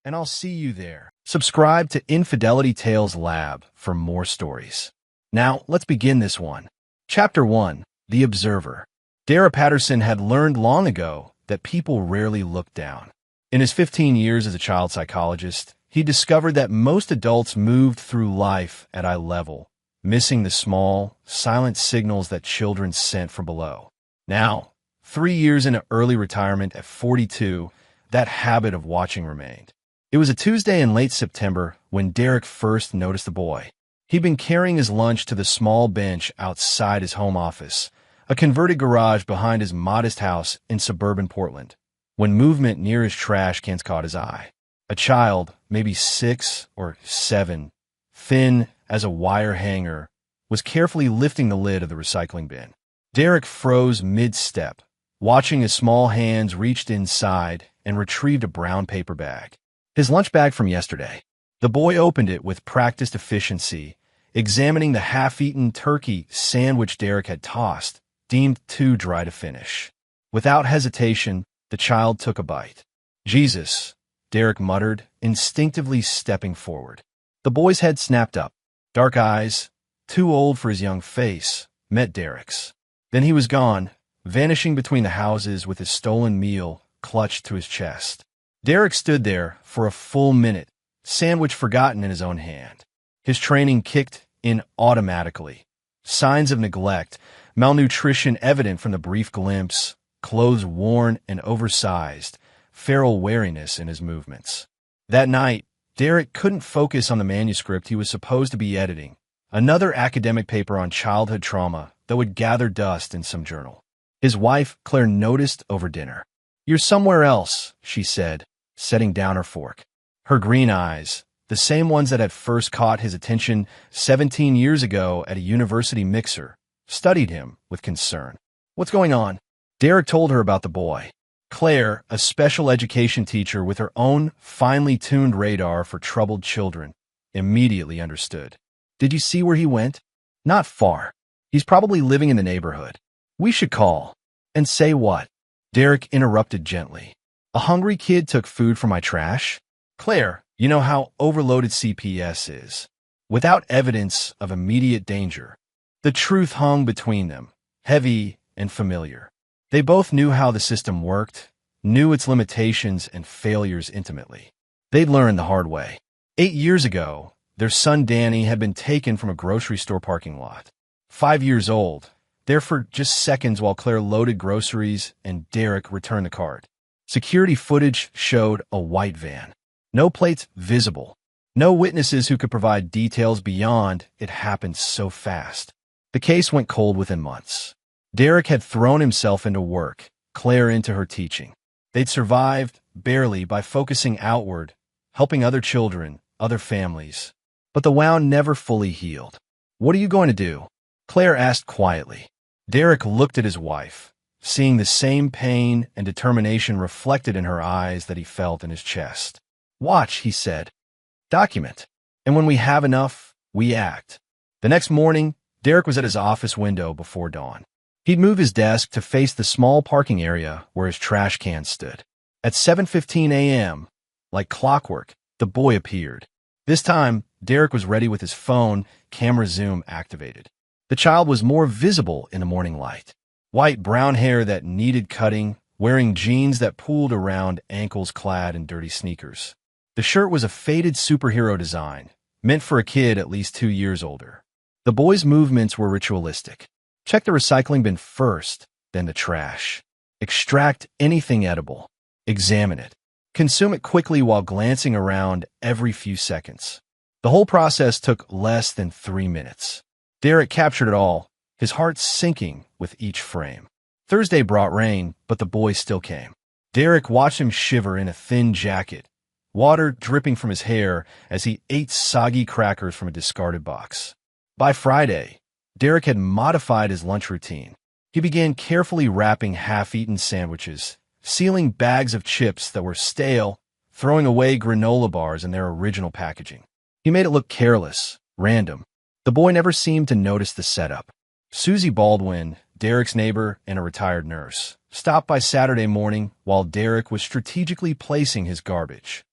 and I'll see you there. Subscribe to Infidelity Tales Lab for more stories. Now, let's begin this one. Chapter 1, The Observer. Dara Patterson had learned long ago that people rarely look down. In his 15 years as a child psychologist, he discovered that most adults moved through life at eye level, missing the small, silent signals that children sent from below. Now, 3 years into early retirement at 42, that habit of watching remained. It was a Tuesday in late September when Derek first noticed the boy. He'd been carrying his lunch to the small bench outside his home office, a converted garage behind his modest house in suburban Portland, when movement near his trash cans caught his eye. A child, maybe 6 or 7, thin as a wire hanger, was carefully lifting the lid of the recycling bin. Derek froze mid-step, watching his small hands reached inside and retrieved a brown paper bag. His lunch bag from yesterday. The boy opened it with practiced efficiency, examining the half-eaten turkey sandwich Derek had tossed, deemed too dry to finish. Without hesitation, the child took a bite. "Jesus," Derek muttered, instinctively stepping forward. The boy's head snapped up. Dark eyes, too old for his young face, met Derek's. Then he was gone, vanishing between the houses with his stolen meal clutched to his chest. Derek stood there for a full minute, sandwich forgotten in his own hand. His training kicked in automatically. Signs of neglect, malnutrition evident from the brief glimpse, clothes worn and oversized, feral wariness in his movements. That night, Derek couldn't focus on the manuscript he was supposed to be editing, another academic paper on childhood trauma that would gather dust in some journal. His wife, Claire, noticed over dinner. "You're somewhere else," she said, setting down her fork. Her green eyes, the same ones that had first caught his attention 17 years ago at a university mixer, studied him with concern. "What's going on?" Derek told her about the boy. Claire, a special education teacher with her own finely tuned radar for troubled children, immediately understood. Did you see where he went? Not far. He's probably living in the neighborhood. We should call. And say what? Derek interrupted gently. A hungry kid took food from my trash? Claire, you know how overloaded CPS is. Without evidence of immediate danger, the truth hung between them, heavy and familiar. They both knew how the system worked, knew its limitations and failures intimately. They'd learned the hard way. 8 years ago, their son Danny had been taken from a grocery store parking lot. 5 years old, there for just seconds while Claire loaded groceries and Derek returned the cart. Security footage showed a white van. No plates visible. No witnesses who could provide details beyond it happened so fast. The case went cold within months. Derek had thrown himself into work, Claire into her teaching. They'd survived, barely, by focusing outward, helping other children, other families. But the wound never fully healed. What are you going to do? Claire asked quietly. Derek looked at his wife, seeing the same pain and determination reflected in her eyes that he felt in his chest. Watch, he said. Document. And when we have enough, we act. The next morning, Derek was at his office window before dawn. He'd move his desk to face the small parking area where his trash can stood. At 7:15 a.m., like clockwork, the boy appeared. This time, Derek was ready with his phone, camera zoom activated. The child was more visible in the morning light. White brown hair that needed cutting, wearing jeans that pooled around ankles clad in dirty sneakers. The shirt was a faded superhero design, meant for a kid at least 2 years older. The boy's movements were ritualistic. Check the recycling bin first, then the trash. Extract anything edible. Examine it. Consume it quickly while glancing around every few seconds. The whole process took less than 3 minutes. Derek captured it all, his heart sinking with each frame. Thursday brought rain, but the boy still came. Derek watched him shiver in a thin jacket, water dripping from his hair as he ate soggy crackers from a discarded box. By Friday, Derek had modified his lunch routine. He began carefully wrapping half-eaten sandwiches, sealing bags of chips that were stale, throwing away granola bars in their original packaging. He made it look careless, random. The boy never seemed to notice the setup. Susie Baldwin, Derek's neighbor and a retired nurse, stopped by Saturday morning while Derek was strategically placing his garbage.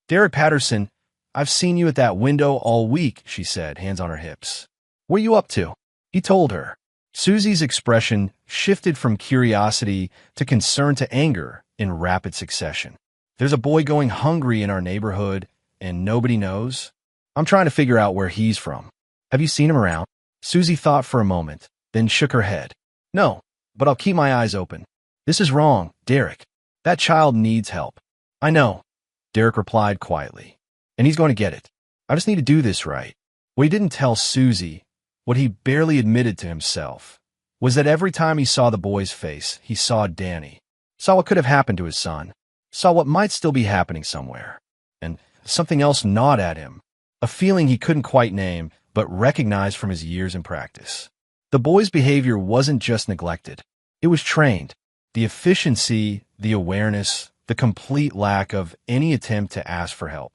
Derek Patterson, I've seen you at that window all week, she said, hands on her hips. What are you up to? He told her. Susie's expression shifted from curiosity to concern to anger in rapid succession. There's a boy going hungry in our neighborhood, and nobody knows? I'm trying to figure out where he's from. Have you seen him around? Susie thought for a moment, then shook her head. No, but I'll keep my eyes open. This is wrong, Derek. That child needs help. I know, Derek replied quietly. And he's going to get it. I just need to do this right. What he didn't tell Susie, what he barely admitted to himself, was that every time he saw the boy's face, he saw Danny, saw what could have happened to his son, saw what might still be happening somewhere. And something else gnawed at him, a feeling he couldn't quite name, but recognized from his years in practice. The boy's behavior wasn't just neglected. It was trained. The efficiency, the awareness, the complete lack of any attempt to ask for help.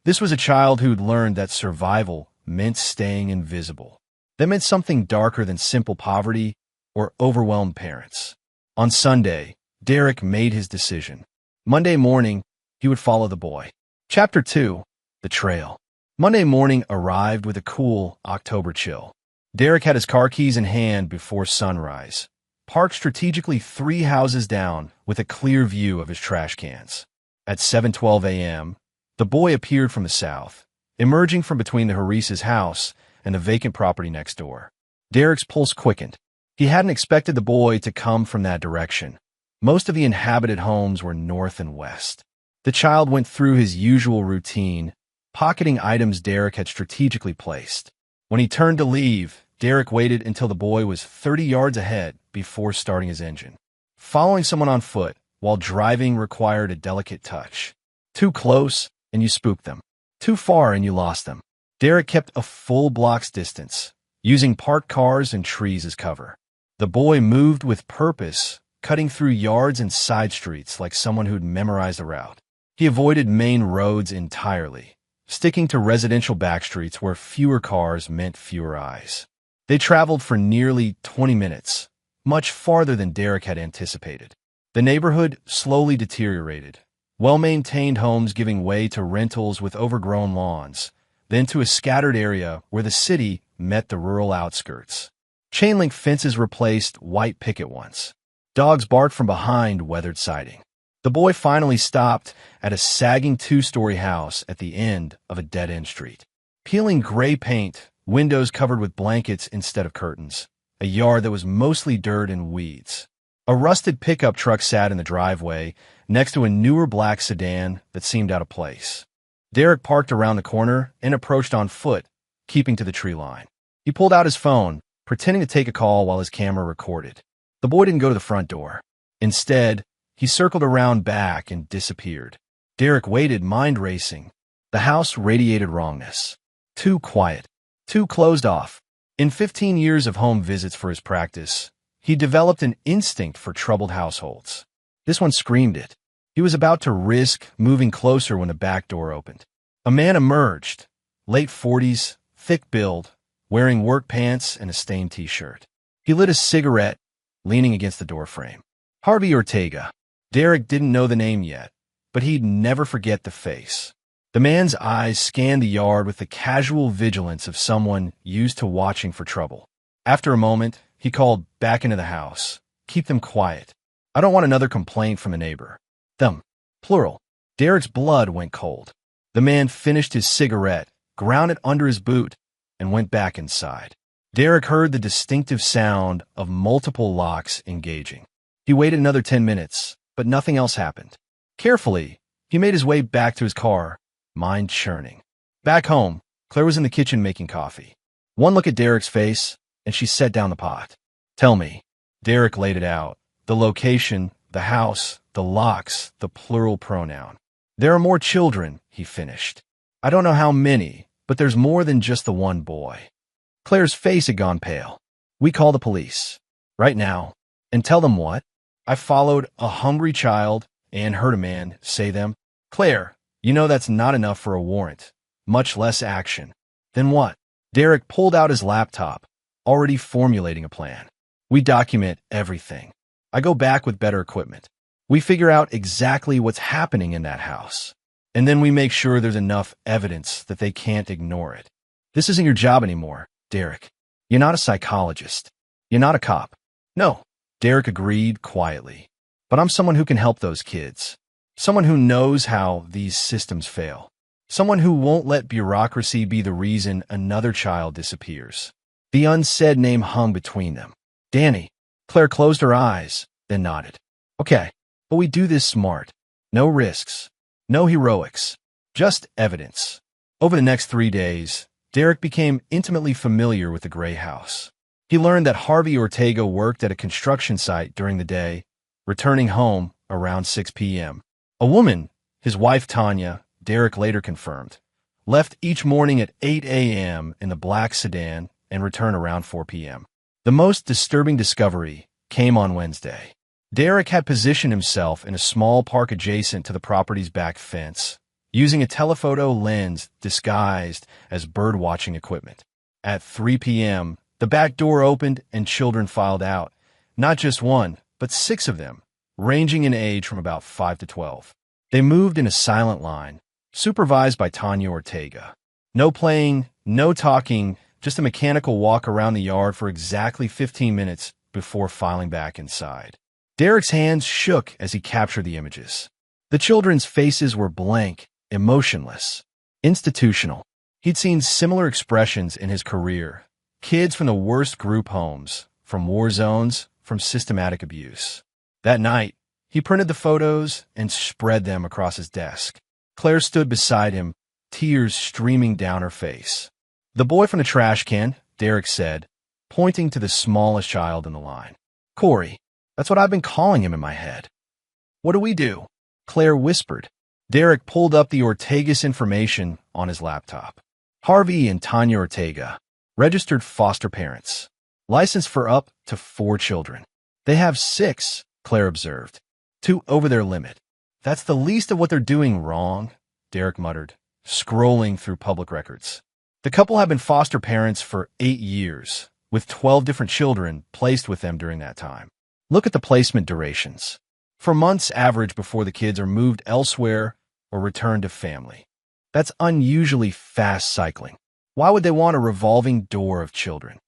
This was a child who'd learned that survival meant staying invisible. That meant something darker than simple poverty or overwhelmed parents. On Sunday, Derek made his decision. Monday morning, he would follow the boy. Chapter 2, The Trail. Monday morning arrived with a cool October chill. Derek had his car keys in hand before sunrise, parked strategically 3 houses down with a clear view of his trash cans. At 7:12 a.m., the boy appeared from the south, emerging from between the Harisa's house and the vacant property next door. Derek's pulse quickened. He hadn't expected the boy to come from that direction. Most of the inhabited homes were north and west. The child went through his usual routine, pocketing items Derek had strategically placed. When he turned to leave, Derek waited until the boy was 30 yards ahead before starting his engine. Following someone on foot while driving required a delicate touch. Too close, and you spooked them. Too far, and you lost them. Derek kept a full block's distance, using parked cars and trees as cover. The boy moved with purpose, cutting through yards and side streets like someone who'd memorized a route. He avoided main roads entirely, sticking to residential backstreets where fewer cars meant fewer eyes. They traveled for nearly 20 minutes, much farther than Derek had anticipated. The neighborhood slowly deteriorated, well-maintained homes giving way to rentals with overgrown lawns, then to a scattered area where the city met the rural outskirts. Chain-link fences replaced white picket ones. Dogs barked from behind weathered siding. The boy finally stopped at a sagging two-story house at the end of a dead-end street. Peeling gray paint, windows covered with blankets instead of curtains, a yard that was mostly dirt and weeds. A rusted pickup truck sat in the driveway next to a newer black sedan that seemed out of place. Derek parked around the corner and approached on foot, keeping to the tree line. He pulled out his phone, pretending to take a call while his camera recorded. The boy didn't go to the front door. Instead, he circled around back and disappeared. Derek waited, mind racing. The house radiated wrongness. Too quiet. Too closed off. In 15 years of home visits for his practice, he developed an instinct for troubled households. This one screamed it. He was about to risk moving closer when the back door opened. A man emerged, late 40s, thick build, wearing work pants and a stained t-shirt. He lit a cigarette, leaning against the doorframe. Harvey Ortega. Derek didn't know the name yet, but he'd never forget the face. The man's eyes scanned the yard with the casual vigilance of someone used to watching for trouble. After a moment, he called back into the house. Keep them quiet. I don't want another complaint from a neighbor. Them. Plural. Derek's blood went cold. The man finished his cigarette, ground it under his boot, and went back inside. Derek heard the distinctive sound of multiple locks engaging. He waited another 10 minutes, but nothing else happened. Carefully, he made his way back to his car, mind churning. Back home, Claire was in the kitchen making coffee. One look at Derek's face, and she set down the pot. Tell me. Derek laid it out. The location, the house, the locks, the plural pronoun. There are more children, he finished. I don't know how many, but there's more than just the one boy. Claire's face had gone pale. We call the police. Right now. And tell them what? I followed a hungry child and heard a man say them. Claire, you know that's not enough for a warrant, much less action. Then what? Derek pulled out his laptop, already formulating a plan. We document everything. I go back with better equipment. We figure out exactly what's happening in that house. And then we make sure there's enough evidence that they can't ignore it. This isn't your job anymore, Derek. You're not a psychologist. You're not a cop. No, Derek agreed quietly. But I'm someone who can help those kids. Someone who knows how these systems fail. Someone who won't let bureaucracy be the reason another child disappears. The unsaid name hung between them. Danny. Claire closed her eyes, then nodded. Okay, but we do this smart. No risks. No heroics. Just evidence. Over the next 3 days, Derek became intimately familiar with the gray house. He learned that Harvey Ortega worked at a construction site during the day, returning home around 6 p.m. A woman, his wife Tanya, Derek later confirmed, left each morning at 8 a.m. in the black sedan and returned around 4 p.m. The most disturbing discovery came on Wednesday. Derek had positioned himself in a small park adjacent to the property's back fence, using a telephoto lens disguised as bird-watching equipment. At 3 p.m., the back door opened and children filed out. Not just one, but 6 of them, ranging in age from about 5 to 12. They moved in a silent line, supervised by Tanya Ortega. No playing, no talking, just a mechanical walk around the yard for exactly 15 minutes before filing back inside. Derek's hands shook as he captured the images. The children's faces were blank, emotionless, institutional. He'd seen similar expressions in his career. Kids from the worst group homes, from war zones, from systematic abuse. That night, he printed the photos and spread them across his desk. Claire stood beside him, tears streaming down her face. The boy from the trash can, Derek said, pointing to the smallest child in the line. Corey, that's what I've been calling him in my head. What do we do? Claire whispered. Derek pulled up the Ortega's information on his laptop. Harvey and Tanya Ortega, registered foster parents, licensed for up to 4 children. They have 6, Claire observed. Too over their limit. That's the least of what they're doing wrong, Derek muttered, scrolling through public records. The couple had been foster parents for 8 years, with 12 different children placed with them during that time. Look at the placement durations. For months average before the kids are moved elsewhere or returned to family. That's unusually fast cycling. Why would they want a revolving door of children?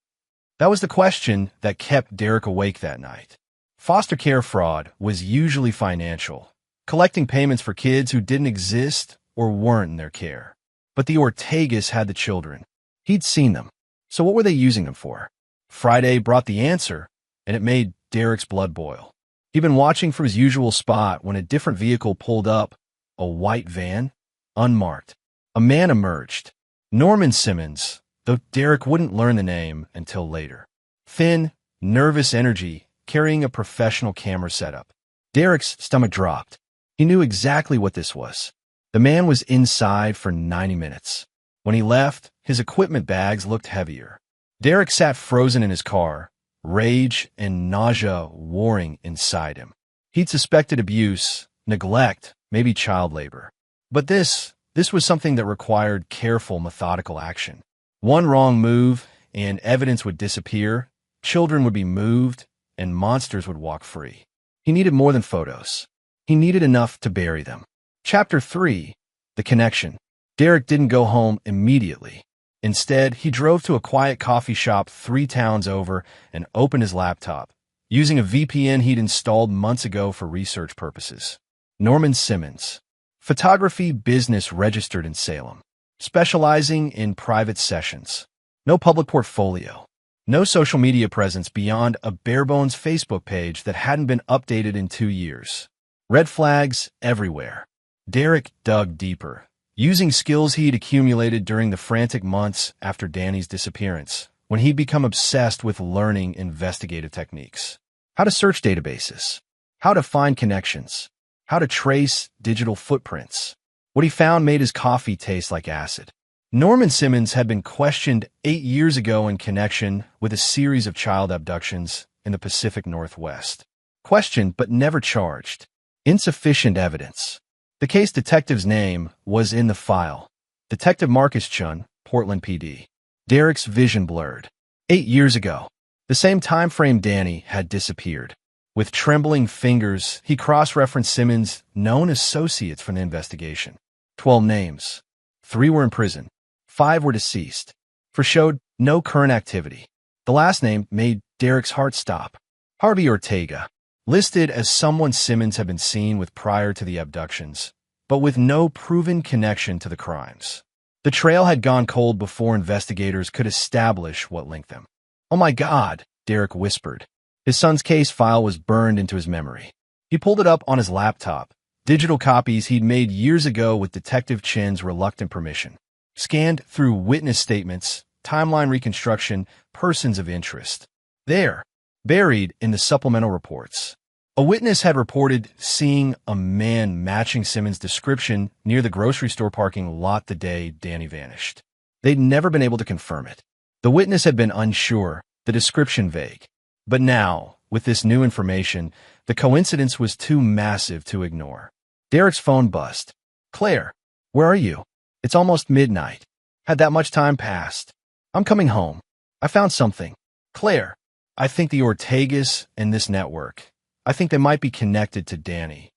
That was the question that kept Derek awake that night. Foster care fraud was usually financial, collecting payments for kids who didn't exist or weren't in their care. But the Ortegas had the children. He'd seen them. So what were they using them for? Friday brought the answer, and it made Derek's blood boil. He'd been watching from his usual spot when a different vehicle pulled up, a white van, unmarked. A man emerged. Norman Simmons, though Derek wouldn't learn the name until later. Thin, nervous energy, carrying a professional camera setup. Derek's stomach dropped. He knew exactly what this was. The man was inside for 90 minutes. When he left, his equipment bags looked heavier. Derek sat frozen in his car, rage and nausea warring inside him. He'd suspected abuse, neglect, maybe child labor. But this was something that required careful, methodical action. One wrong move, and evidence would disappear, children would be moved, and monsters would walk free. He needed more than photos. He needed enough to bury them. Chapter 3, The Connection. Derek didn't go home immediately. Instead, he drove to a quiet coffee shop 3 towns over and opened his laptop, using a VPN he'd installed months ago for research purposes. Norman Simmons. Photography business registered in Salem, specializing in private sessions. No public portfolio. No social media presence beyond a bare-bones Facebook page that hadn't been updated in 2 years. Red flags everywhere. Derek dug deeper, using skills he'd accumulated during the frantic months after Danny's disappearance, when he'd become obsessed with learning investigative techniques. How to search databases. How to find connections. How to trace digital footprints. What he found made his coffee taste like acid. Norman Simmons had been questioned 8 years ago in connection with a series of child abductions in the Pacific Northwest. Questioned but never charged. Insufficient evidence. The case detective's name was in the file. Detective Marcus Chun, Portland PD. Derek's vision blurred. 8 years ago, the same time frame Danny had disappeared. With trembling fingers, he cross-referenced Simmons' known associates from the investigation. 12 names. 3 were in prison. 5 were deceased. For showed no current activity. The last name made Derek's heart stop. Harvey Ortega, listed as someone Simmons had been seen with prior to the abductions, but with no proven connection to the crimes. The trail had gone cold before investigators could establish what linked them. "Oh my God," Derek whispered. His son's case file was burned into his memory. He pulled it up on his laptop, digital copies he'd made years ago with Detective Chin's reluctant permission. Scanned through witness statements, timeline reconstruction, persons of interest. There, buried in the supplemental reports. A witness had reported seeing a man matching Simmons' description near the grocery store parking lot the day Danny vanished. They'd never been able to confirm it. The witness had been unsure, the description vague. But now, with this new information, the coincidence was too massive to ignore. Derek's phone buzzed. "Claire, where are you? It's almost midnight. Had that much time passed? I'm coming home. I found something. Claire, I think the Ortegas and this network, I think they might be connected to Danny."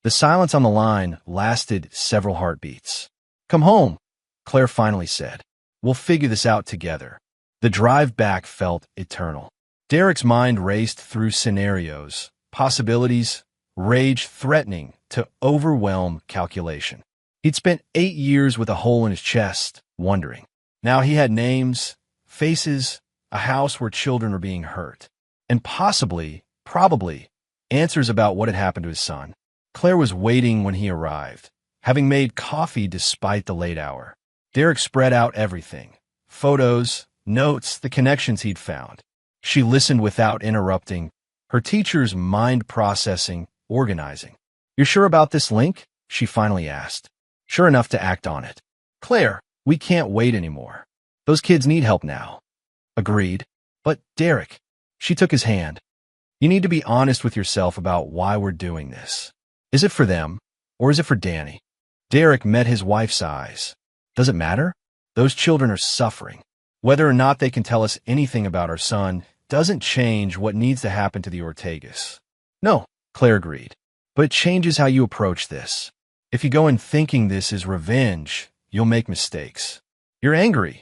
The silence on the line lasted several heartbeats. "Come home," Claire finally said. "We'll figure this out together." The drive back felt eternal. Derek's mind raced through scenarios, possibilities, rage threatening to overwhelm calculation. He'd spent 8 years with a hole in his chest, wondering. Now he had names, faces, a house where children were being hurt, and probably, answers about what had happened to his son. Claire was waiting when he arrived, having made coffee despite the late hour. Derek spread out everything. Photos, notes, the connections he'd found. She listened without interrupting, her teacher's mind processing, organizing. "You're sure about this link?" she finally asked. Sure enough to act on it. "Claire, we can't wait anymore. Those kids need help now." "Agreed. But, Derek," she took his hand. You need to be honest with yourself about why we're doing this. Is it for them, or is it for Danny? Derek met his wife's eyes. Does it matter? Those children are suffering. Whether or not they can tell us anything about our son doesn't change what needs to happen to the Ortegas. No, Claire agreed. But it changes how you approach this. If you go in thinking this is revenge, you'll make mistakes. You're angry.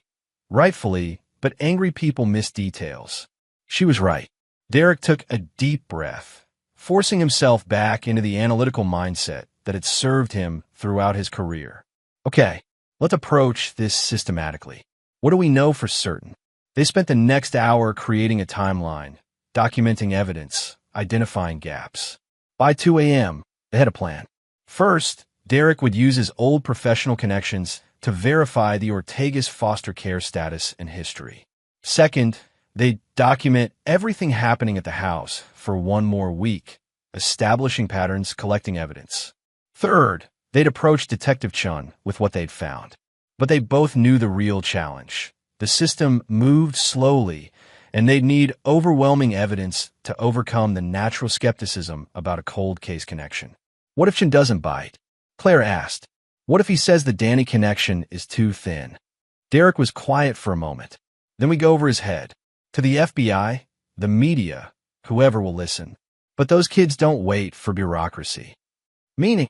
Rightfully, but angry people miss details. She was right. Derek took a deep breath, forcing himself back into the analytical mindset that had served him throughout his career. Okay, let's approach this systematically. What do we know for certain? They spent the next hour creating a timeline, documenting evidence, identifying gaps. By 2 a.m., they had a plan. First, Derek would use his old professional connections to verify the Ortega's foster care status and history. Second, they'd document everything happening at the house for one more week, establishing patterns, collecting evidence. Third, they'd approach Detective Chun with what they'd found. But they both knew the real challenge. The system moved slowly, and they'd need overwhelming evidence to overcome the natural skepticism about a cold case connection. What if Chun doesn't bite? Claire asked. What if he says the Danny connection is too thin? Derek was quiet for a moment. Then we go over his head. To the FBI, the media, whoever will listen. But those kids don't wait for bureaucracy. Meaning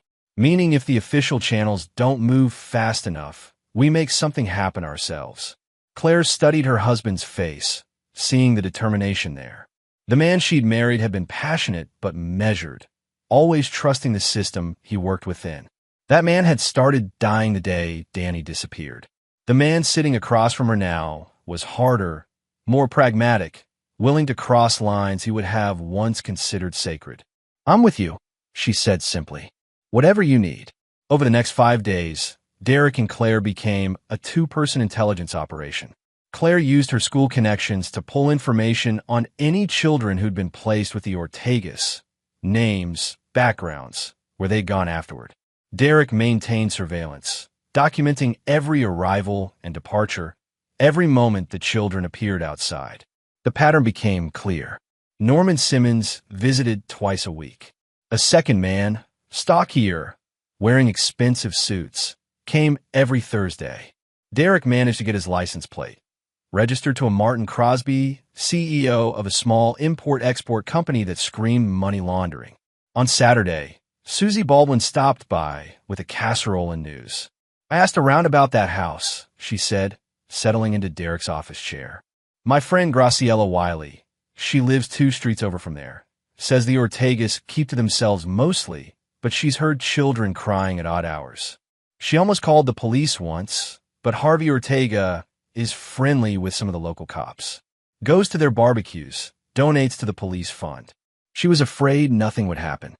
if the official channels don't move fast enough, we make something happen ourselves. Claire studied her husband's face, seeing the determination there. The man she'd married had been passionate but measured, always trusting the system he worked within. That man had started dying the day Danny disappeared. The man sitting across from her now was harder, more pragmatic, willing to cross lines he would have once considered sacred. I'm with you, she said simply. Whatever you need. Over the next 5 days, Derek and Claire became a two-person intelligence operation. Claire used her school connections to pull information on any children who'd been placed with the Ortegas, names, backgrounds, where they'd gone afterward. Derek maintained surveillance, documenting every arrival and departure, every moment the children appeared outside. The pattern became clear. Norman Simmons visited twice a week. A second man, stockier, wearing expensive suits, came every Thursday. Derek managed to get his license plate, registered to a Martin Crosby, CEO of a small import-export company that screamed money laundering. On Saturday, Susie Baldwin stopped by with a casserole and news. I asked around about that house, she said, settling into Derek's office chair. My friend Graciela Wiley, she lives 2 streets over from there, says the Ortegas keep to themselves mostly, but she's heard children crying at odd hours. She almost called the police once, but Harvey Ortega is friendly with some of the local cops. Goes to their barbecues, donates to the police fund. She was afraid nothing would happen.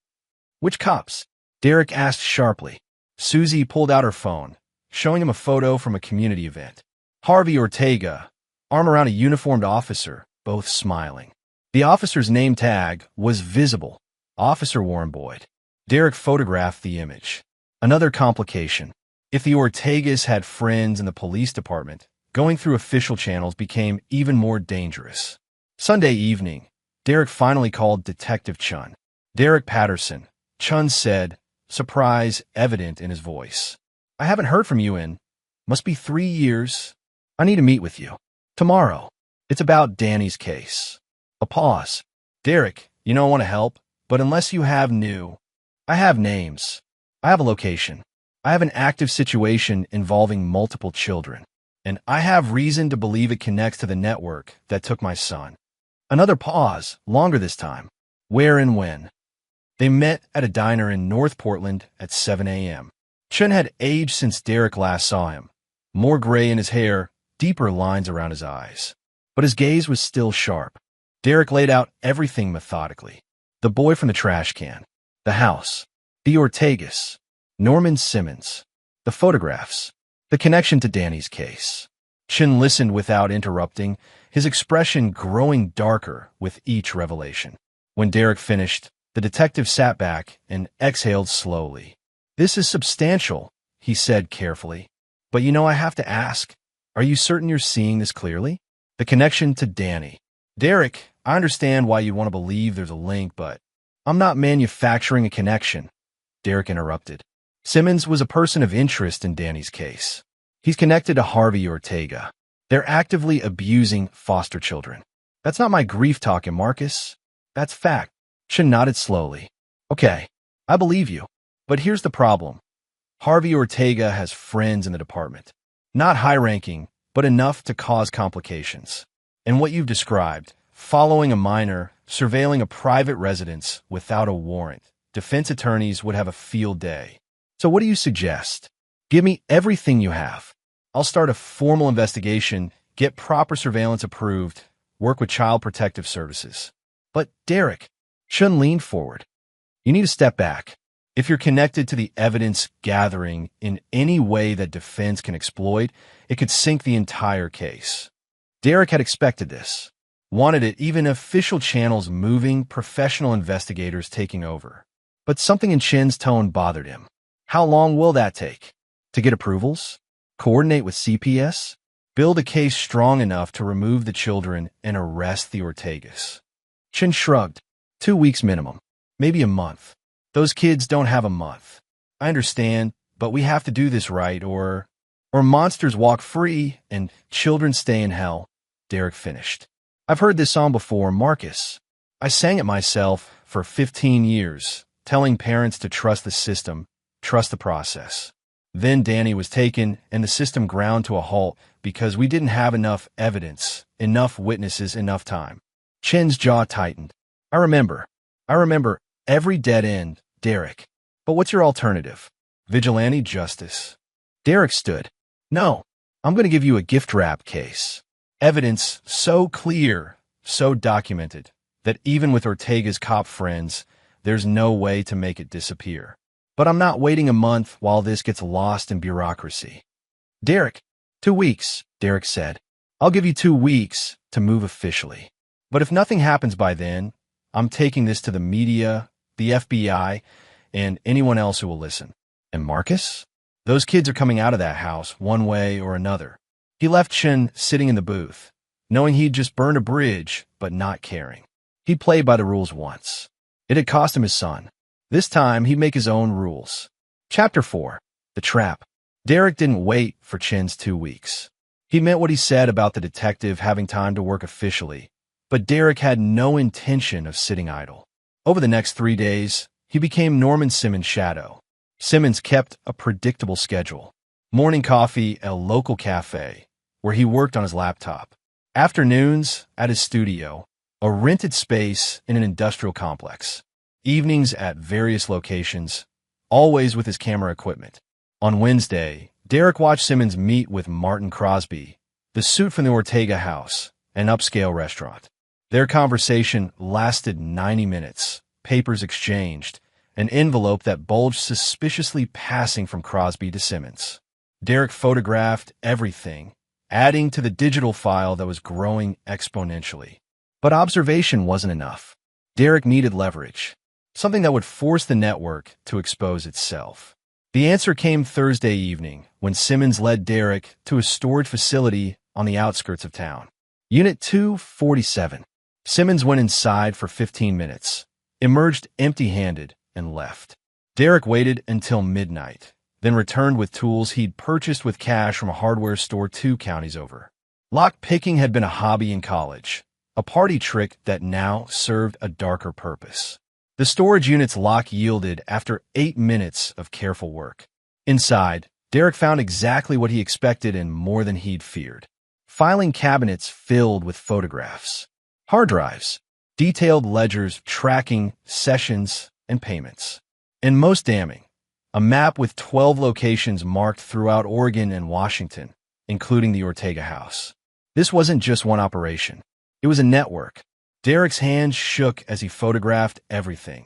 Which cops? Derek asked sharply. Susie pulled out her phone, showing him a photo from a community event. Harvey Ortega, arm around a uniformed officer, both smiling. The officer's name tag was visible. Officer Warren Boyd. Derek photographed the image. Another complication. If the Ortegas had friends in the police department, going through official channels became even more dangerous. Sunday evening, Derek finally called Detective Chun. Derek Patterson. Chun said, surprise evident in his voice. I haven't heard from you in, must be 3 years. I need to meet with you. Tomorrow. It's about Danny's case. A pause. Derek, you know I want to help, but unless you have new, I have names. I have a location. I have an active situation involving multiple children, and I have reason to believe it connects to the network that took my son. Another pause, longer this time. Where and when? They met at a diner in North Portland at 7 a.m. Chun had aged since Derek last saw him. More gray in his hair, deeper lines around his eyes. But his gaze was still sharp. Derek laid out everything methodically. The boy from the trash can. The house. The Ortegas. Norman Simmons. The photographs. The connection to Danny's case. Chun listened without interrupting, his expression growing darker with each revelation. When Derek finished, the detective sat back and exhaled slowly. This is substantial, he said carefully. But you know, I have to ask, are you certain you're seeing this clearly? The connection to Danny. Derek, I understand why you want to believe there's a link, but I'm not manufacturing a connection, Derek interrupted. Simmons was a person of interest in Danny's case. He's connected to Harvey Ortega. They're actively abusing foster children. That's not my grief talking, Marcus. That's fact. Chen nodded slowly. Okay, I believe you. But here's the problem. Harvey Ortega has friends in the department. Not high-ranking, but enough to cause complications. And what you've described, following a minor, surveilling a private residence without a warrant, defense attorneys would have a field day. So what do you suggest? Give me everything you have. I'll start a formal investigation, get proper surveillance approved, work with Child Protective Services. But Derek, Chun leaned forward. You need to step back. If you're connected to the evidence gathering in any way that defense can exploit, it could sink the entire case. Derek had expected this. Wanted it, even official channels moving, professional investigators taking over. But something in Chen's tone bothered him. How long will that take? To get approvals? Coordinate with CPS? Build a case strong enough to remove the children and arrest the Ortegas? Chen shrugged. 2 weeks minimum. Maybe a month. Those kids don't have a month. I understand, but we have to do this right, or monsters walk free and children stay in hell, Derek finished. I've heard this song before, Marcus. I sang it myself for 15 years, telling parents to trust the system, trust the process. Then Danny was taken, and the system ground to a halt because we didn't have enough evidence, enough witnesses, enough time. Chen's jaw tightened. I remember every dead end, Derek. But what's your alternative? Vigilante justice. Derek stood. No, I'm going to give you a gift wrap case. Evidence so clear, so documented, that even with Ortega's cop friends, there's no way to make it disappear. But I'm not waiting a month while this gets lost in bureaucracy. Derek, 2 weeks, Derek said. I'll give you 2 weeks to move officially. But if nothing happens by then, I'm taking this to the media, the FBI, and anyone else who will listen. And Marcus? Those kids are coming out of that house one way or another. He left Chen sitting in the booth, knowing he'd just burned a bridge, but not caring. He'd played by the rules once. It had cost him his son. This time, he'd make his own rules. Chapter 4. The Trap. Derek didn't wait for Chen's 2 weeks. He meant what he said about the detective having time to work officially, but Derek had no intention of sitting idle. Over the next 3 days, he became Norman Simmons' shadow. Simmons kept a predictable schedule. Morning coffee at a local cafe, where he worked on his laptop. Afternoons at his studio, a rented space in an industrial complex. Evenings at various locations, always with his camera equipment. On Wednesday, Derek watched Simmons meet with Martin Crosby, the suit from the Ortega house, an upscale restaurant. Their conversation lasted 90 minutes, papers exchanged, an envelope that bulged suspiciously passing from Crosby to Simmons. Derek photographed everything, adding to the digital file that was growing exponentially. But observation wasn't enough. Derek needed leverage. Something that would force the network to expose itself. The answer came Thursday evening when Simmons led Derek to a storage facility on the outskirts of town. Unit 247. Simmons went inside for 15 minutes, emerged empty-handed, and left. Derek waited until midnight, then returned with tools he'd purchased with cash from a hardware store 2 counties over. Lock-picking had been a hobby in college, a party trick that now served a darker purpose. The storage unit's lock yielded after 8 minutes of careful work. Inside, Derek found exactly what he expected and more than he'd feared. Filing cabinets filled with photographs. Hard drives. Detailed ledgers tracking sessions and payments. And most damning, a map with 12 locations marked throughout Oregon and Washington, including the Ortega house. This wasn't just one operation. It was a network. Derek's hands shook as he photographed everything,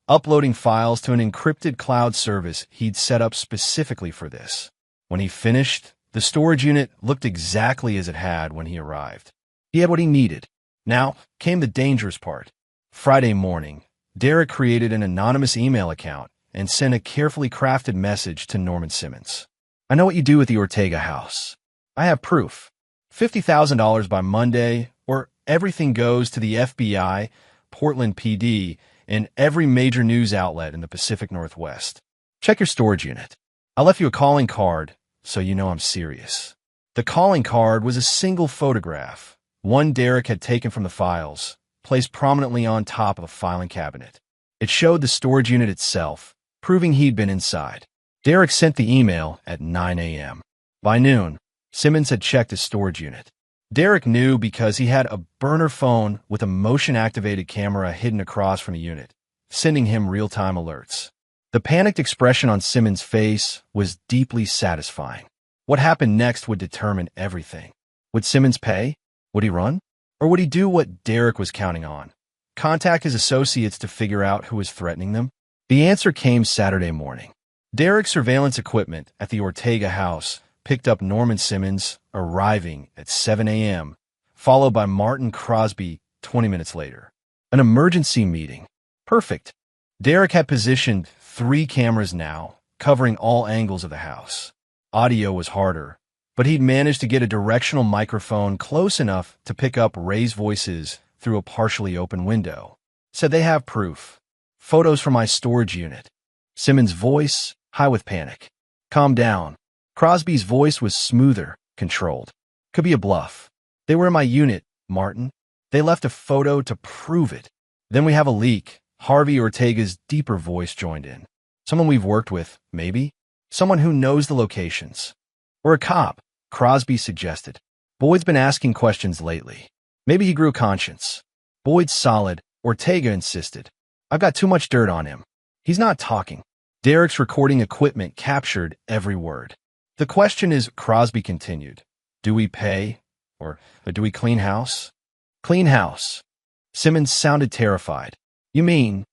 uploading files to an encrypted cloud service he'd set up specifically for this. When he finished, the storage unit looked exactly as it had when he arrived. He had what he needed. Now came the dangerous part. Friday morning, Derek created an anonymous email account and sent a carefully crafted message to Norman Simmons. I know what you do with the Ortega house. I have proof. $50,000 by Monday, or everything goes to the FBI, Portland PD, and every major news outlet in the Pacific Northwest. Check your storage unit. I left you a calling card, so you know I'm serious. The calling card was a single photograph, one Derek had taken from the files, placed prominently on top of a filing cabinet. It showed the storage unit itself, proving he'd been inside. Derek sent the email at 9 a.m. By noon, Simmons had checked his storage unit. Derek knew because he had a burner phone with a motion-activated camera hidden across from the unit, sending him real-time alerts. The panicked expression on Simmons' face was deeply satisfying. What happened next would determine everything. Would Simmons pay? Would he run? Or would he do what Derek was counting on? Contact his associates to figure out who was threatening them? The answer came Saturday morning. Derek's surveillance equipment at the Ortega house picked up Norman Simmons arriving at 7 a.m., followed by Martin Crosby 20 minutes later. An emergency meeting. Perfect. Derek had positioned 3 cameras now, covering all angles of the house. Audio was harder, but he'd managed to get a directional microphone close enough to pick up Ray's voices through a partially open window. Said they have proof. Photos from my storage unit. Simmons' voice, high with panic. Calm down. Crosby's voice was smoother, controlled. Could be a bluff. They were in my unit, Martin. They left a photo to prove it. Then we have a leak. Harvey Ortega's deeper voice joined in. Someone we've worked with, maybe? Someone who knows the locations. Or a cop, Crosby suggested. Boyd's been asking questions lately. Maybe he grew conscience. Boyd's solid, Ortega insisted. I've got too much dirt on him. He's not talking. Derek's recording equipment captured every word. The question is, Crosby continued, do we pay? Or do we clean house? Clean house. Simmons sounded terrified. You mean?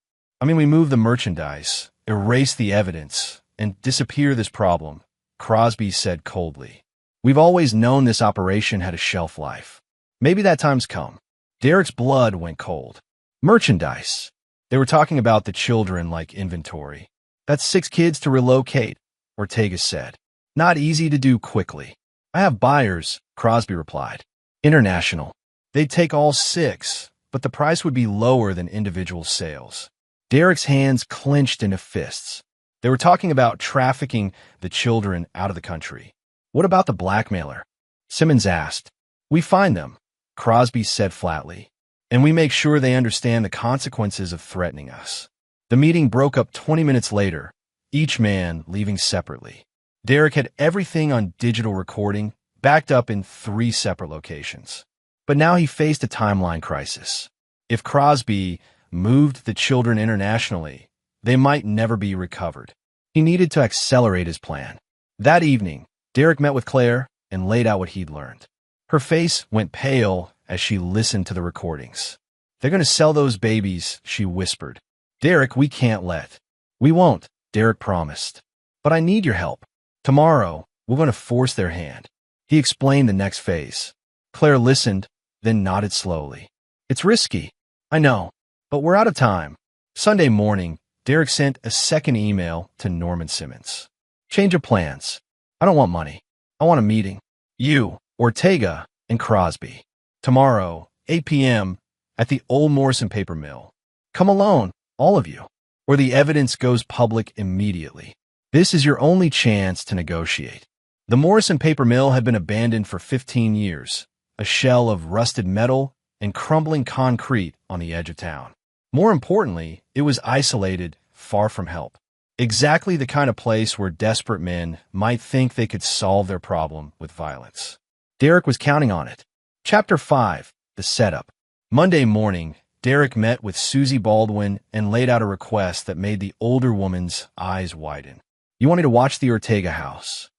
We move the merchandise, erase the evidence, and disappear this problem, Crosby said coldly. We've always known this operation had a shelf life. Maybe that time's come. Derek's blood went cold. Merchandise. They were talking about the children like inventory. That's 6 kids to relocate, Ortega said. Not easy to do quickly. I have buyers, Crosby replied. International. They'd take all 6, but the price would be lower than individual sales. Derek's hands clenched into fists. They were talking about trafficking the children out of the country. What about the blackmailer? Simmons asked. We find them, Crosby said flatly, and we make sure they understand the consequences of threatening us. The meeting broke up 20 minutes later, each man leaving separately. Derek had everything on digital recording, backed up in 3 separate locations. But now he faced a timeline crisis. If Crosby moved the children internationally, they might never be recovered. He needed to accelerate his plan. That evening, Derek met with Claire and laid out what he'd learned. Her face went pale as she listened to the recordings. They're going to sell those babies, she whispered. Derek, we can't let. We won't, Derek promised. But I need your help. Tomorrow, we're going to force their hand. He explained the next phase. Claire listened, then nodded slowly. It's risky. I know, but we're out of time. Sunday morning, Derek sent a second email to Norman Simmons. Change of plans. I don't want money. I want a meeting. You, Ortega, and Crosby. Tomorrow, 8 p.m., at the Old Morrison paper mill. Come alone, all of you, or the evidence goes public immediately. This is your only chance to negotiate. The Morrison paper mill had been abandoned for 15 years, a shell of rusted metal and crumbling concrete on the edge of town. More importantly, it was isolated, far from help. Exactly the kind of place where desperate men might think they could solve their problem with violence. Derek was counting on it. Chapter 5, The Setup. Monday morning, Derek met with Susie Baldwin and laid out a request that made the older woman's eyes widen. You want me to watch the Ortega house?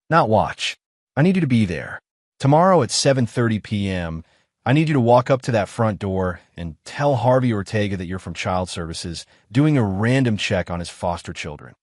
Not watch. I need you to be there. Tomorrow at 7:30 p.m., I need you to walk up to that front door and tell Harvey Ortega that you're from Child Services doing a random check on his foster children.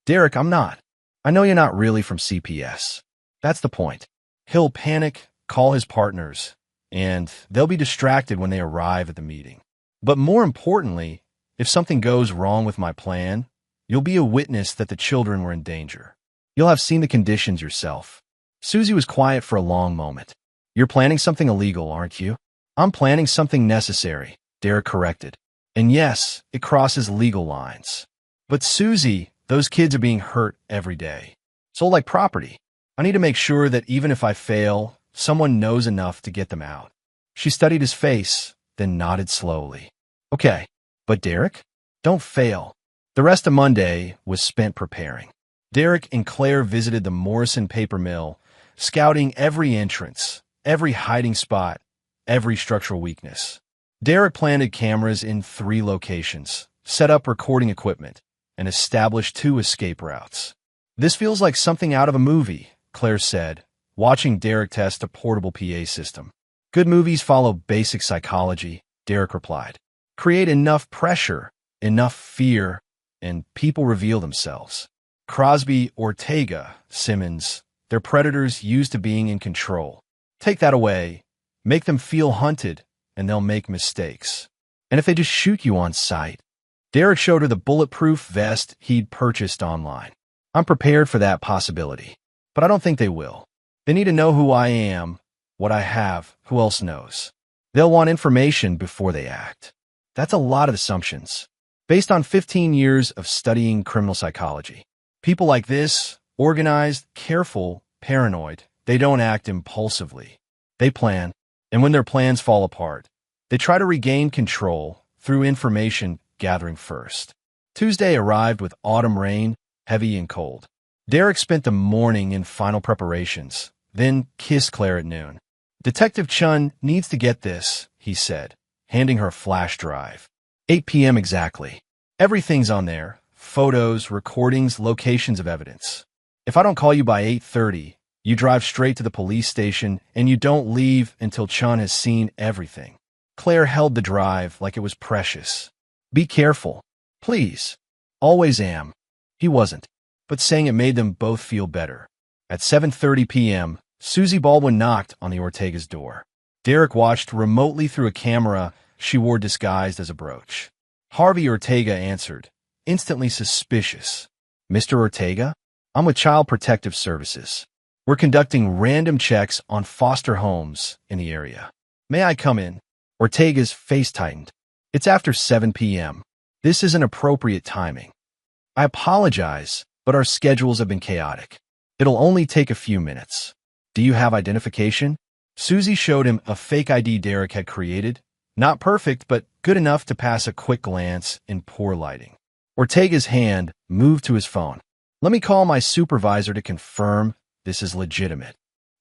Derek, I'm not. I know you're not really from CPS. That's the point. He'll panic, call his partners, and they'll be distracted when they arrive at the meeting. But more importantly, if something goes wrong with my plan, you'll be a witness that the children were in danger. You'll have seen the conditions yourself. Susie was quiet for a long moment. You're planning something illegal, aren't you? I'm planning something necessary, Derek corrected. And yes, it crosses legal lines. But Susie, those kids are being hurt every day. Sold like property. I need to make sure that even if I fail, someone knows enough to get them out. She studied his face, then nodded slowly. Okay, but Derek? Don't fail. The rest of Monday was spent preparing. Derek and Claire visited the Morrison paper mill, scouting every entrance, every hiding spot, every structural weakness. Derek planted cameras in 3 locations, set up recording equipment, and established 2 escape routes. This feels like something out of a movie, Claire said, watching Derek test a portable PA system. Good movies follow basic psychology, Derek replied. Create enough pressure, enough fear, and people reveal themselves. Crosby, Ortega, Simmons, they're predators used to being in control. Take that away, make them feel hunted, and they'll make mistakes. And if they just shoot you on sight? Derek showed her the bulletproof vest he'd purchased online. I'm prepared for that possibility, but I don't think they will. They need to know who I am, what I have, who else knows. They'll want information before they act. That's a lot of assumptions. Based on 15 years of studying criminal psychology. People like this, organized, careful, paranoid, they don't act impulsively. They plan, and when their plans fall apart, they try to regain control through information gathering first. Tuesday arrived with autumn rain, heavy and cold. Derek spent the morning in final preparations, then kissed Claire at noon. Detective Chun needs to get this, he said, handing her a flash drive. 8 p.m. exactly. Everything's on there. Photos, recordings, locations of evidence. If I don't call you by 8:30, you drive straight to the police station and you don't leave until Chun has seen everything. Claire held the drive like it was precious. Be careful. Please. Always am. He wasn't, but saying it made them both feel better. At 7:30 p.m., Susie Baldwin knocked on the Ortega's door. Derek watched remotely through a camera she wore disguised as a brooch. Harvey Ortega answered, instantly suspicious. Mr. Ortega? I'm with Child Protective Services. We're conducting random checks on foster homes in the area. May I come in? Ortega's face tightened. It's after 7 p.m. This isn't appropriate timing. I apologize, but our schedules have been chaotic. It'll only take a few minutes. Do you have identification? Susie showed him a fake ID Derek had created. Not perfect, but good enough to pass a quick glance in poor lighting. Ortega's hand moved to his phone. Let me call my supervisor to confirm this is legitimate.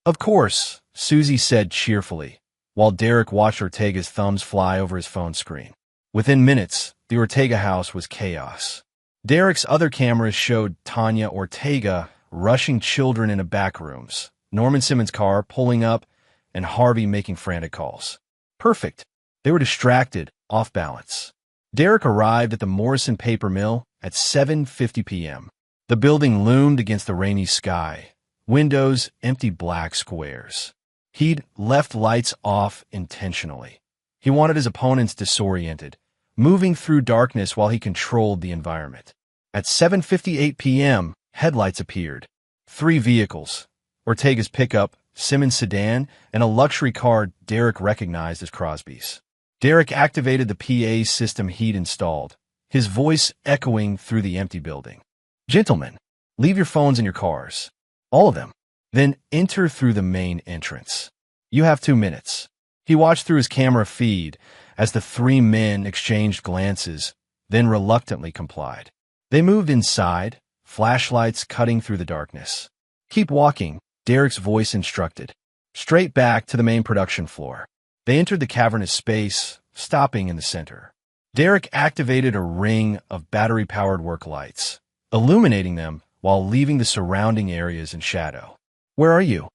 Of course, Susie said cheerfully, while Derek watched Ortega's thumbs fly over his phone screen. Within minutes, the Ortega house was chaos. Derek's other cameras showed Tanya Ortega rushing children into back rooms, Norman Simmons' car pulling up, and Harvey making frantic calls. Perfect. They were distracted, off balance. Derek arrived at the Morrison paper mill at 7:50 p.m. The building loomed against the rainy sky, windows empty black squares. He'd left lights off intentionally. He wanted his opponents disoriented, moving through darkness while he controlled the environment. At 7:58 p.m., headlights appeared. 3 vehicles, Ortega's pickup, Simmons' sedan, and a luxury car Derek recognized as Crosby's. Derek activated the PA system he'd installed, his voice echoing through the empty building. Gentlemen, leave your phones in your cars. All of them. Then enter through the main entrance. You have 2 minutes. He watched through his camera feed as the 3 men exchanged glances, then reluctantly complied. They moved inside, flashlights cutting through the darkness. Keep walking, Derek's voice instructed. Straight back to the main production floor. They entered the cavernous space, stopping in the center. Derek activated a ring of battery-powered work lights, illuminating them while leaving the surrounding areas in shadow. Where are you?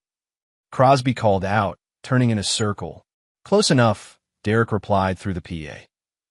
Crosby called out, turning in a circle. Close enough, Derek replied through the PA.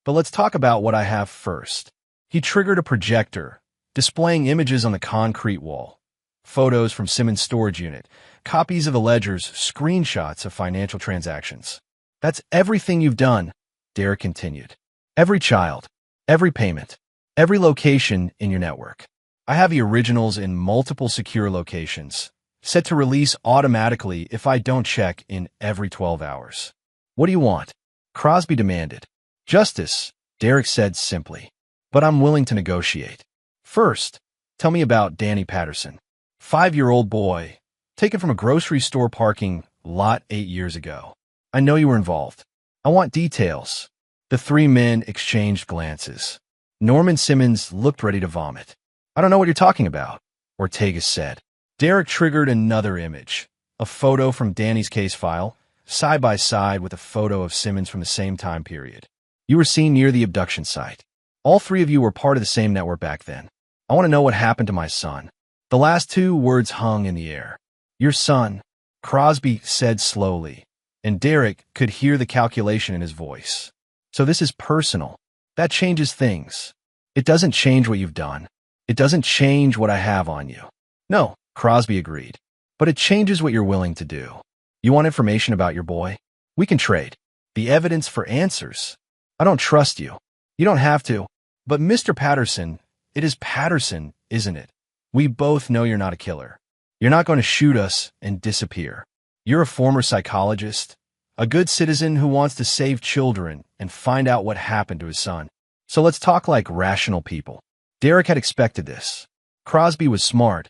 But let's talk about what I have first. He triggered a projector, displaying images on the concrete wall. Photos from Simmons' storage unit, copies of the ledgers, screenshots of financial transactions. That's everything you've done, Derek continued. Every child, every payment, every location in your network. I have the originals in multiple secure locations, set to release automatically if I don't check in every 12 hours. What do you want? Crosby demanded. Justice, Derek said simply. But I'm willing to negotiate. First, tell me about Danny Patterson. 5-year-old boy, taken from a grocery store parking lot 8 years ago. I know you were involved. I want details. The three men exchanged glances. Norman Simmons looked ready to vomit. I don't know what you're talking about, Ortega said. Derek triggered another image, a photo from Danny's case file, side by side with a photo of Simmons from the same time period. You were seen near the abduction site. All three of you were part of the same network back then. I want to know what happened to my son. The last two words hung in the air. Your son, Crosby said slowly, and Derek could hear the calculation in his voice. So this is personal. That changes things. It doesn't change what you've done. It doesn't change what I have on you. No, Crosby agreed. But it changes what you're willing to do. You want information about your boy? We can trade. The evidence for answers. I don't trust you. You don't have to. But Mr. Patterson, it is Patterson, isn't it? We both know you're not a killer. You're not going to shoot us and disappear. You're a former psychologist, a good citizen who wants to save children and find out what happened to his son. So let's talk like rational people. Derek had expected this. Crosby was smart,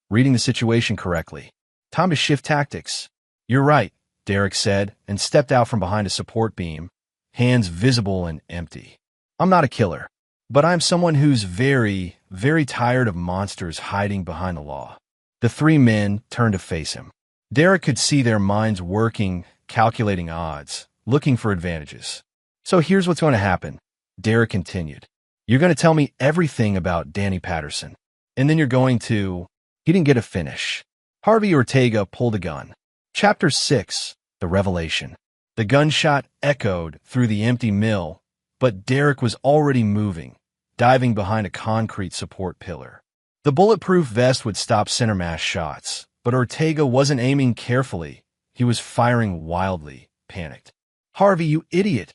reading the situation correctly. Time to shift tactics. You're right, Derek said, and stepped out from behind a support beam, hands visible and empty. I'm not a killer, but I'm someone who's very, very tired of monsters hiding behind the law. The three men turned to face him. Derek could see their minds working, calculating odds, looking for advantages. So here's what's going to happen, Derek continued. You're going to tell me everything about Danny Patterson, and then you're going to... He didn't get a finish. Harvey Ortega pulled a gun. Chapter 6, The Revelation. The gunshot echoed through the empty mill, but Derek was already moving, diving behind a concrete support pillar. The bulletproof vest would stop center mass shots, but Ortega wasn't aiming carefully. He was firing wildly, panicked. Harvey, you idiot!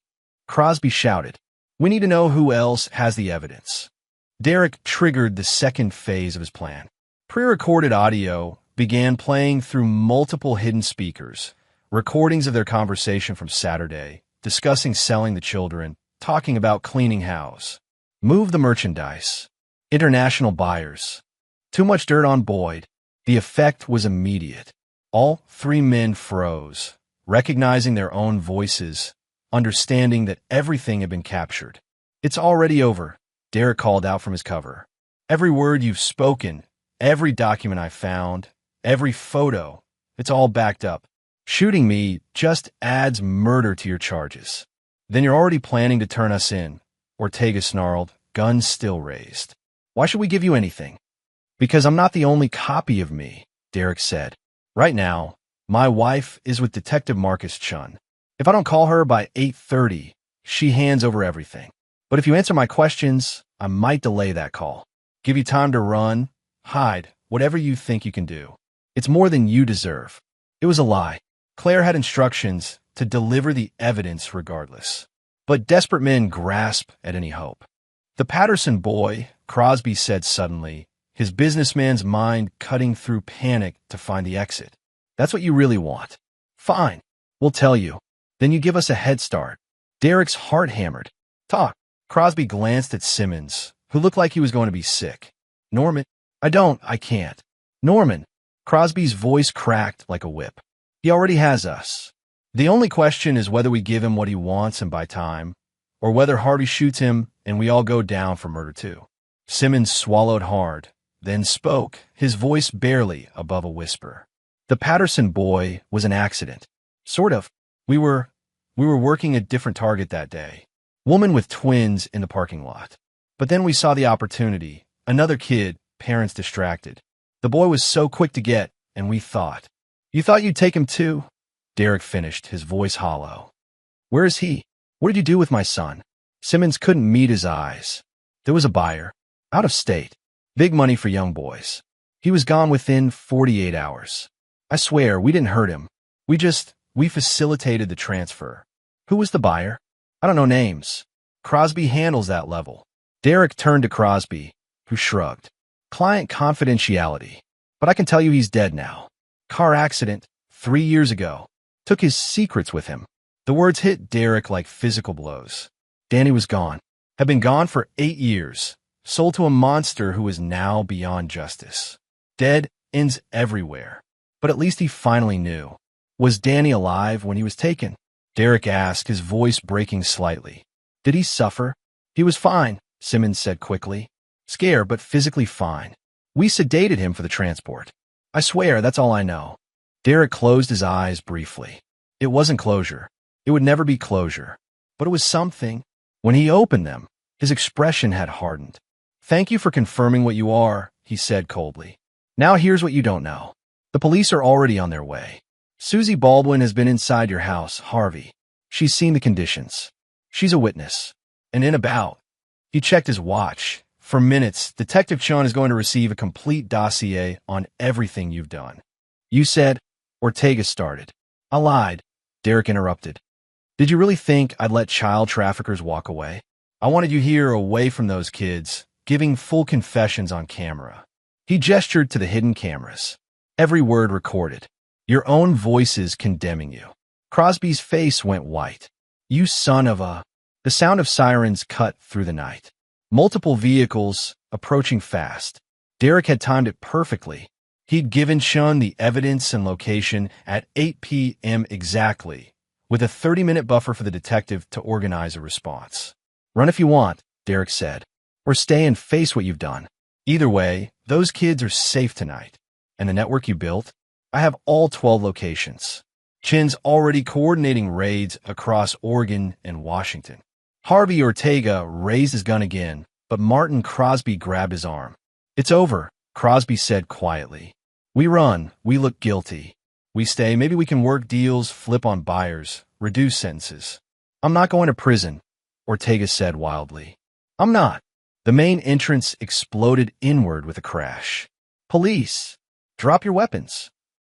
Crosby shouted. We need to know who else has the evidence. Derek triggered the second phase of his plan. Pre-recorded audio began playing through multiple hidden speakers, recordings of their conversation from Saturday, discussing selling the children, talking about cleaning house. Move the merchandise. International buyers. Too much dirt on Boyd. The effect was immediate. All three men froze, recognizing their own voices, understanding that everything had been captured. It's already over, Derek called out from his cover. Every word you've spoken, every document I found, every photo, it's all backed up. Shooting me just adds murder to your charges. Then you're already planning to turn us in, Ortega snarled, guns still raised. Why should we give you anything? Because I'm not the only copy of me, Derek said. Right now, my wife is with Detective Marcus Chun. If I don't call her by 8:30, she hands over everything. But if you answer my questions, I might delay that call. Give you time to run, hide, whatever you think you can do. It's more than you deserve. It was a lie. Claire had instructions to deliver the evidence regardless. But desperate men grasp at any hope. The Patterson boy, Crosby said suddenly, his businessman's mind cutting through panic to find the exit. That's what you really want. Fine, we'll tell you. Then you give us a head start. Derek's heart hammered. Talk. Crosby glanced at Simmons, who looked like he was going to be sick. Norman, I can't. Norman. Crosby's voice cracked like a whip. He already has us. The only question is whether we give him what he wants and buy time, or whether Harvey shoots him and we all go down for murder too. Simmons swallowed hard, then spoke, his voice barely above a whisper. The Patterson boy was an accident. Sort of. We were working a different target that day. Woman with twins in the parking lot. But then we saw the opportunity. Another kid, parents distracted. The boy was so quick to get, and we thought. You thought you'd take him too? Derek finished, his voice hollow. Where is he? What did you do with my son? Simmons couldn't meet his eyes. There was a buyer. Out of state. Big money for young boys. He was gone within 48 hours. I swear, we didn't hurt him. We facilitated the transfer. Who was the buyer? I don't know names. Crosby handles that level. Derek turned to Crosby, who shrugged. Client confidentiality. But I can tell you he's dead now. Car accident, 3 years ago. Took his secrets with him. The words hit Derek like physical blows. Danny was gone. Had been gone for 8 years. Sold to a monster who was now beyond justice. Dead ends everywhere. But at least he finally knew. Was Danny alive when he was taken? Derek asked, his voice breaking slightly. Did he suffer? He was fine, Simmons said quickly. Scared, but physically fine. We sedated him for the transport. I swear, that's all I know. Derek closed his eyes briefly. It wasn't closure. It would never be closure. But it was something. When he opened them, his expression had hardened. Thank you for confirming what you are, he said coldly. Now here's what you don't know. The police are already on their way. Susie Baldwin has been inside your house, Harvey. She's seen the conditions. She's a witness. And in about. He checked his watch. For minutes, Detective Chun is going to receive a complete dossier on everything you've done. You said, Ortega started. I lied, Derek interrupted. Did you really think I'd let child traffickers walk away? I wanted you here away from those kids, giving full confessions on camera. He gestured to the hidden cameras. Every word recorded. Your own voices condemning you. Crosby's face went white. You son of a... The sound of sirens cut through the night. Multiple vehicles, approaching fast. Derek had timed it perfectly. He'd given Chun the evidence and location at 8 p.m. exactly, with a 30-minute buffer for the detective to organize a response. Run if you want, Derek said, or stay and face what you've done. Either way, those kids are safe tonight. And the network you built? I have all 12 locations. Chin's already coordinating raids across Oregon and Washington. Harvey Ortega raised his gun again, but Martin Crosby grabbed his arm. It's over, Crosby said quietly. We run, we look guilty. We stay, maybe we can work deals, flip on buyers, reduce sentences. I'm not going to prison, Ortega said wildly. I'm not. The main entrance exploded inward with a crash. Police, drop your weapons.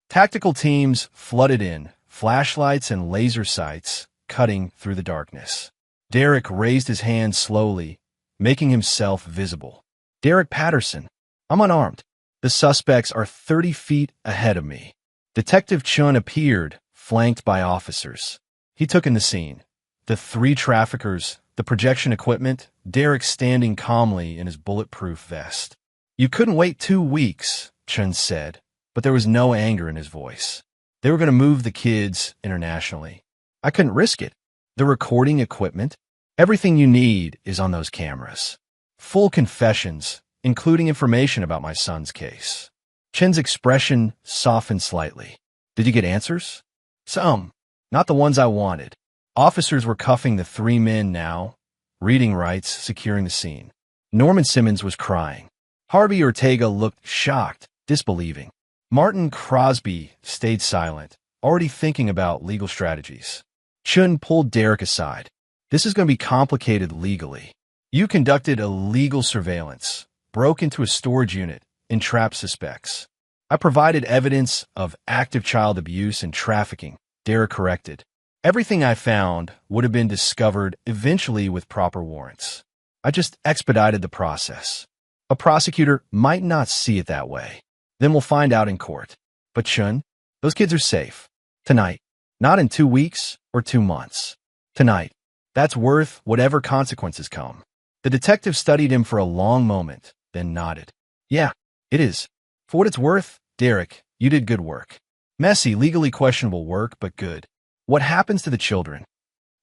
Tactical teams flooded in, flashlights and laser sights cutting through the darkness. Derek raised his hand slowly, making himself visible. Derek Patterson. I'm unarmed. The suspects are 30 feet ahead of me. Detective Chun appeared, flanked by officers. He took in the scene. The 3 traffickers, the projection equipment, Derek standing calmly in his bulletproof vest. You couldn't wait 2 weeks, Chun said, but there was no anger in his voice. They were going to move the kids internationally. I couldn't risk it. The recording equipment, everything you need is on those cameras. Full confessions, including information about my son's case. Chin's expression softened slightly. Did you get answers? Some. Not the ones I wanted. Officers were cuffing the 3 men now, reading rights, securing the scene. Norman Simmons was crying. Harvey Ortega looked shocked, disbelieving. Martin Crosby stayed silent, already thinking about legal strategies. Chun pulled Derek aside. This is going to be complicated legally. You conducted illegal surveillance, broke into a storage unit, entrapped suspects. I provided evidence of active child abuse and trafficking, Derek corrected. Everything I found would have been discovered eventually with proper warrants. I just expedited the process. A prosecutor might not see it that way. Then we'll find out in court. But Chun, those kids are safe. Tonight. Not in 2 weeks or 2 months. Tonight. That's worth whatever consequences come. The detective studied him for a long moment, then nodded. Yeah, it is. For what it's worth, Derek, you did good work. Messy, legally questionable work, but good. What happens to the children?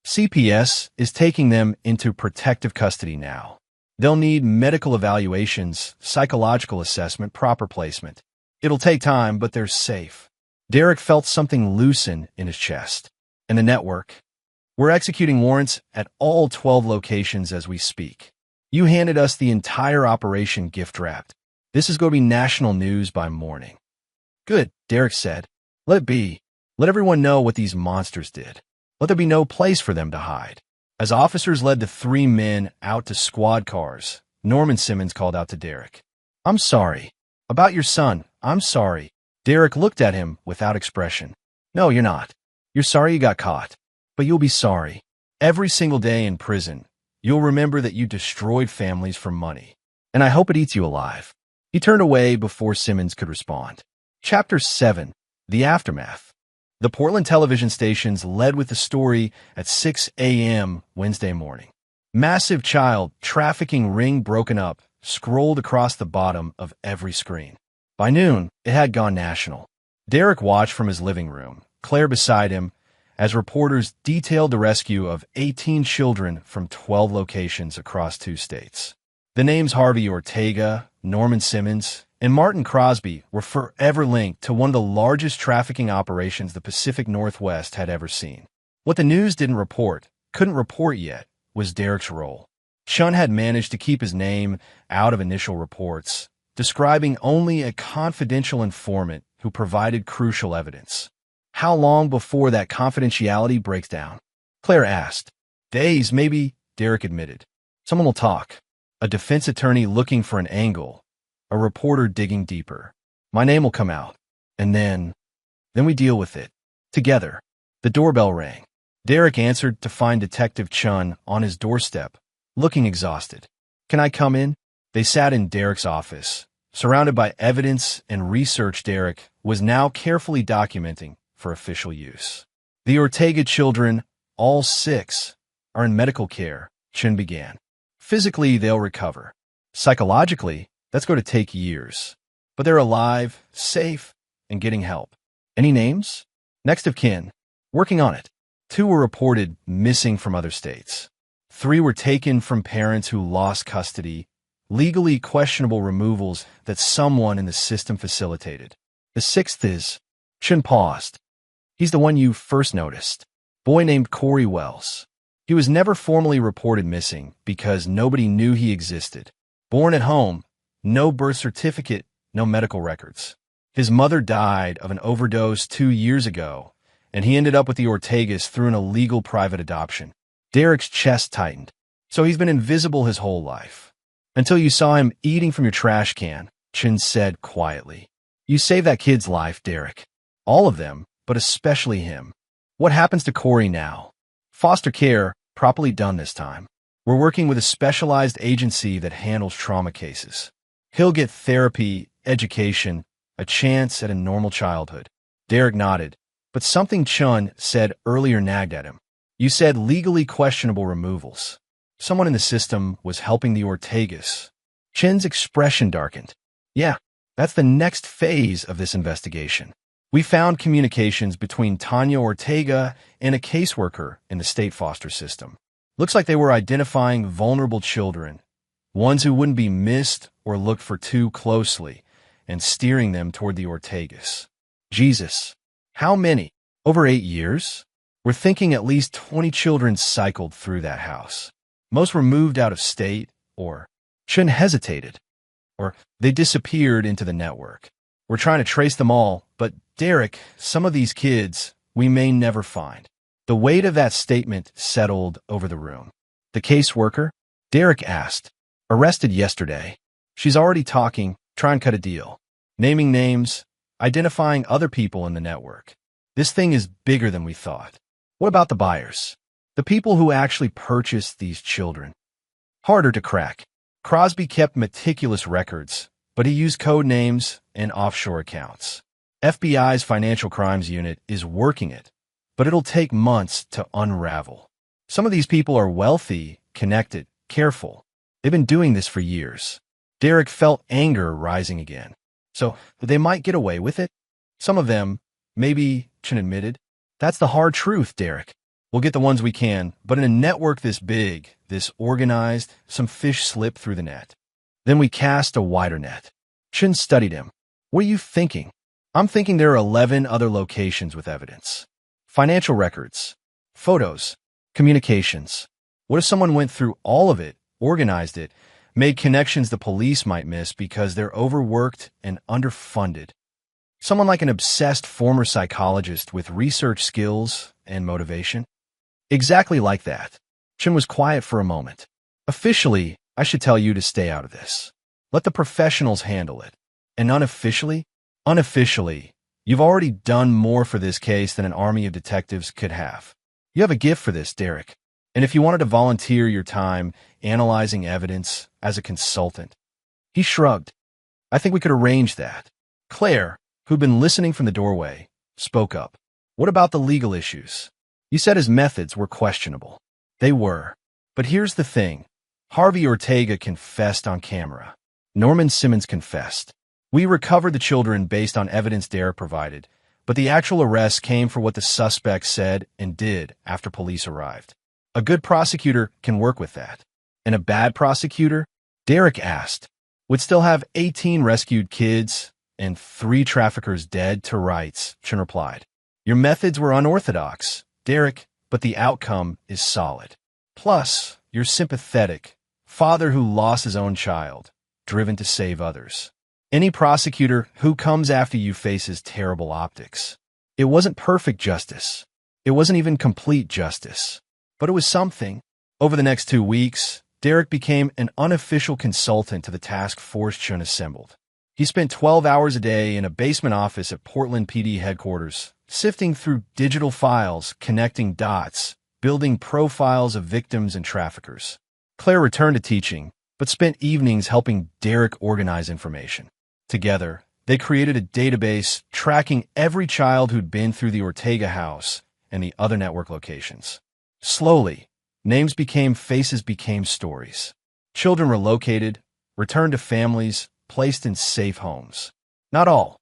CPS is taking them into protective custody now. They'll need medical evaluations, psychological assessment, proper placement. It'll take time, but they're safe. Derek felt something loosen in his chest. And the network. We're executing warrants at all 12 locations as we speak. You handed us the entire operation gift-wrapped. This is going to be national news by morning. Good, Derek said. Let it be. Let everyone know what these monsters did. Let there be no place for them to hide. As officers led the 3 men out to squad cars, Norman Simmons called out to Derek. I'm sorry. About your son, I'm sorry. Derek looked at him without expression. No, you're not. You're sorry you got caught. But you'll be sorry. Every single day in prison, you'll remember that you destroyed families for money. And I hope it eats you alive. He turned away before Simmons could respond. Chapter 7. The Aftermath. The Portland television stations led with the story at 6 a.m. Wednesday morning. Massive child trafficking ring broken up scrolled across the bottom of every screen. By noon, it had gone national. Derek watched from his living room, Claire beside him, as reporters detailed the rescue of 18 children from 12 locations across 2 states. The names Harvey Ortega, Norman Simmons, and Martin Crosby were forever linked to one of the largest trafficking operations the Pacific Northwest had ever seen. What the news couldn't report yet, was Derek's role. Chun had managed to keep his name out of initial reports, describing only a confidential informant who provided crucial evidence. How long before that confidentiality breaks down? Claire asked. Days, maybe, Derek admitted. Someone will talk. A defense attorney looking for an angle. A reporter digging deeper. My name will come out. And then we deal with it. Together. The doorbell rang. Derek answered to find Detective Chun on his doorstep, looking exhausted. Can I come in? They sat in Derek's office, surrounded by evidence and research Derek was now carefully documenting for official use. The Ortega children, all 6, are in medical care, Chun began. Physically, they'll recover. Psychologically, that's going to take years. But they're alive, safe, and getting help. Any names? Next of kin. Working on it. 2 were reported missing from other states. 3 were taken from parents who lost custody, legally questionable removals that someone in the system facilitated. The 6th is... Chun paused. He's the one you first noticed. Boy named Corey Wells. He was never formally reported missing because nobody knew he existed. Born at home, no birth certificate, no medical records. His mother died of an overdose 2 years ago, and he ended up with the Ortegas through an illegal private adoption. Derek's chest tightened. So he's been invisible his whole life. Until you saw him eating from your trash can, Chun said quietly. You saved that kid's life, Derek. All of them, but especially him. What happens to Corey now? Foster care, properly done this time. We're working with a specialized agency that handles trauma cases. He'll get therapy, education, a chance at a normal childhood. Derek nodded, but something Chun said earlier nagged at him. You said legally questionable removals. Someone in the system was helping the Ortegas. Chin's expression darkened. Yeah, that's the next phase of this investigation. We found communications between Tanya Ortega and a caseworker in the state foster system. Looks like they were identifying vulnerable children, ones who wouldn't be missed or looked for too closely, and steering them toward the Ortegas. Jesus. How many? Over 8 years? We're thinking at least 20 children cycled through that house. Most were moved out of state, or Chun hesitated, or they disappeared into the network. We're trying to trace them all, but Derek, some of these kids we may never find. The weight of that statement settled over the room. The caseworker? Derek asked. Arrested yesterday. She's already talking, trying to cut a deal. Naming names, identifying other people in the network. This thing is bigger than we thought. What about the buyers? The people who actually purchased these children? Harder to crack. Crosby kept meticulous records, but he used code names and offshore accounts. FBI's Financial Crimes Unit is working it, but it'll take months to unravel. Some of these people are wealthy, connected, careful. They've been doing this for years. Derek felt anger rising again. So they might get away with it? Some of them, maybe, Chun admitted. That's the hard truth, Derek. We'll get the ones we can, but in a network this big, this organized, some fish slip through the net. Then we cast a wider net. Chun studied him. What are you thinking? I'm thinking there are 11 other locations with evidence. Financial records, photos, communications. What if someone went through all of it, organized it, made connections the police might miss because they're overworked and underfunded? Someone like an obsessed former psychologist with research skills and motivation? Exactly like that. Chun was quiet for a moment. Officially, I should tell you to stay out of this. Let the professionals handle it. And unofficially, you've already done more for this case than an army of detectives could have. You have a gift for this, Derek. And if you wanted to volunteer your time analyzing evidence as a consultant. He shrugged. I think we could arrange that. Claire, who'd been listening from the doorway, spoke up. What about the legal issues? You said his methods were questionable. They were. But here's the thing. Harvey Ortega confessed on camera. Norman Simmons confessed. We recovered the children based on evidence Derek provided, but the actual arrest came for what the suspect said and did after police arrived. A good prosecutor can work with that. And a bad prosecutor? Derek asked. Would still have 18 rescued kids and 3 traffickers dead to rights, Chin replied. Your methods were unorthodox, Derek, but the outcome is solid. Plus, you're sympathetic, father who lost his own child, driven to save others. Any prosecutor who comes after you faces terrible optics. It wasn't perfect justice. It wasn't even complete justice. But it was something. Over the next 2 weeks, Derek became an unofficial consultant to the task force Chun assembled. He spent 12 hours a day in a basement office at Portland PD headquarters, sifting through digital files, connecting dots, building profiles of victims and traffickers. Claire returned to teaching, but spent evenings helping Derek organize information. Together, they created a database tracking every child who'd been through the Ortega house and the other network locations. Slowly, names became faces became stories. Children were located, returned to families, placed in safe homes. Not all.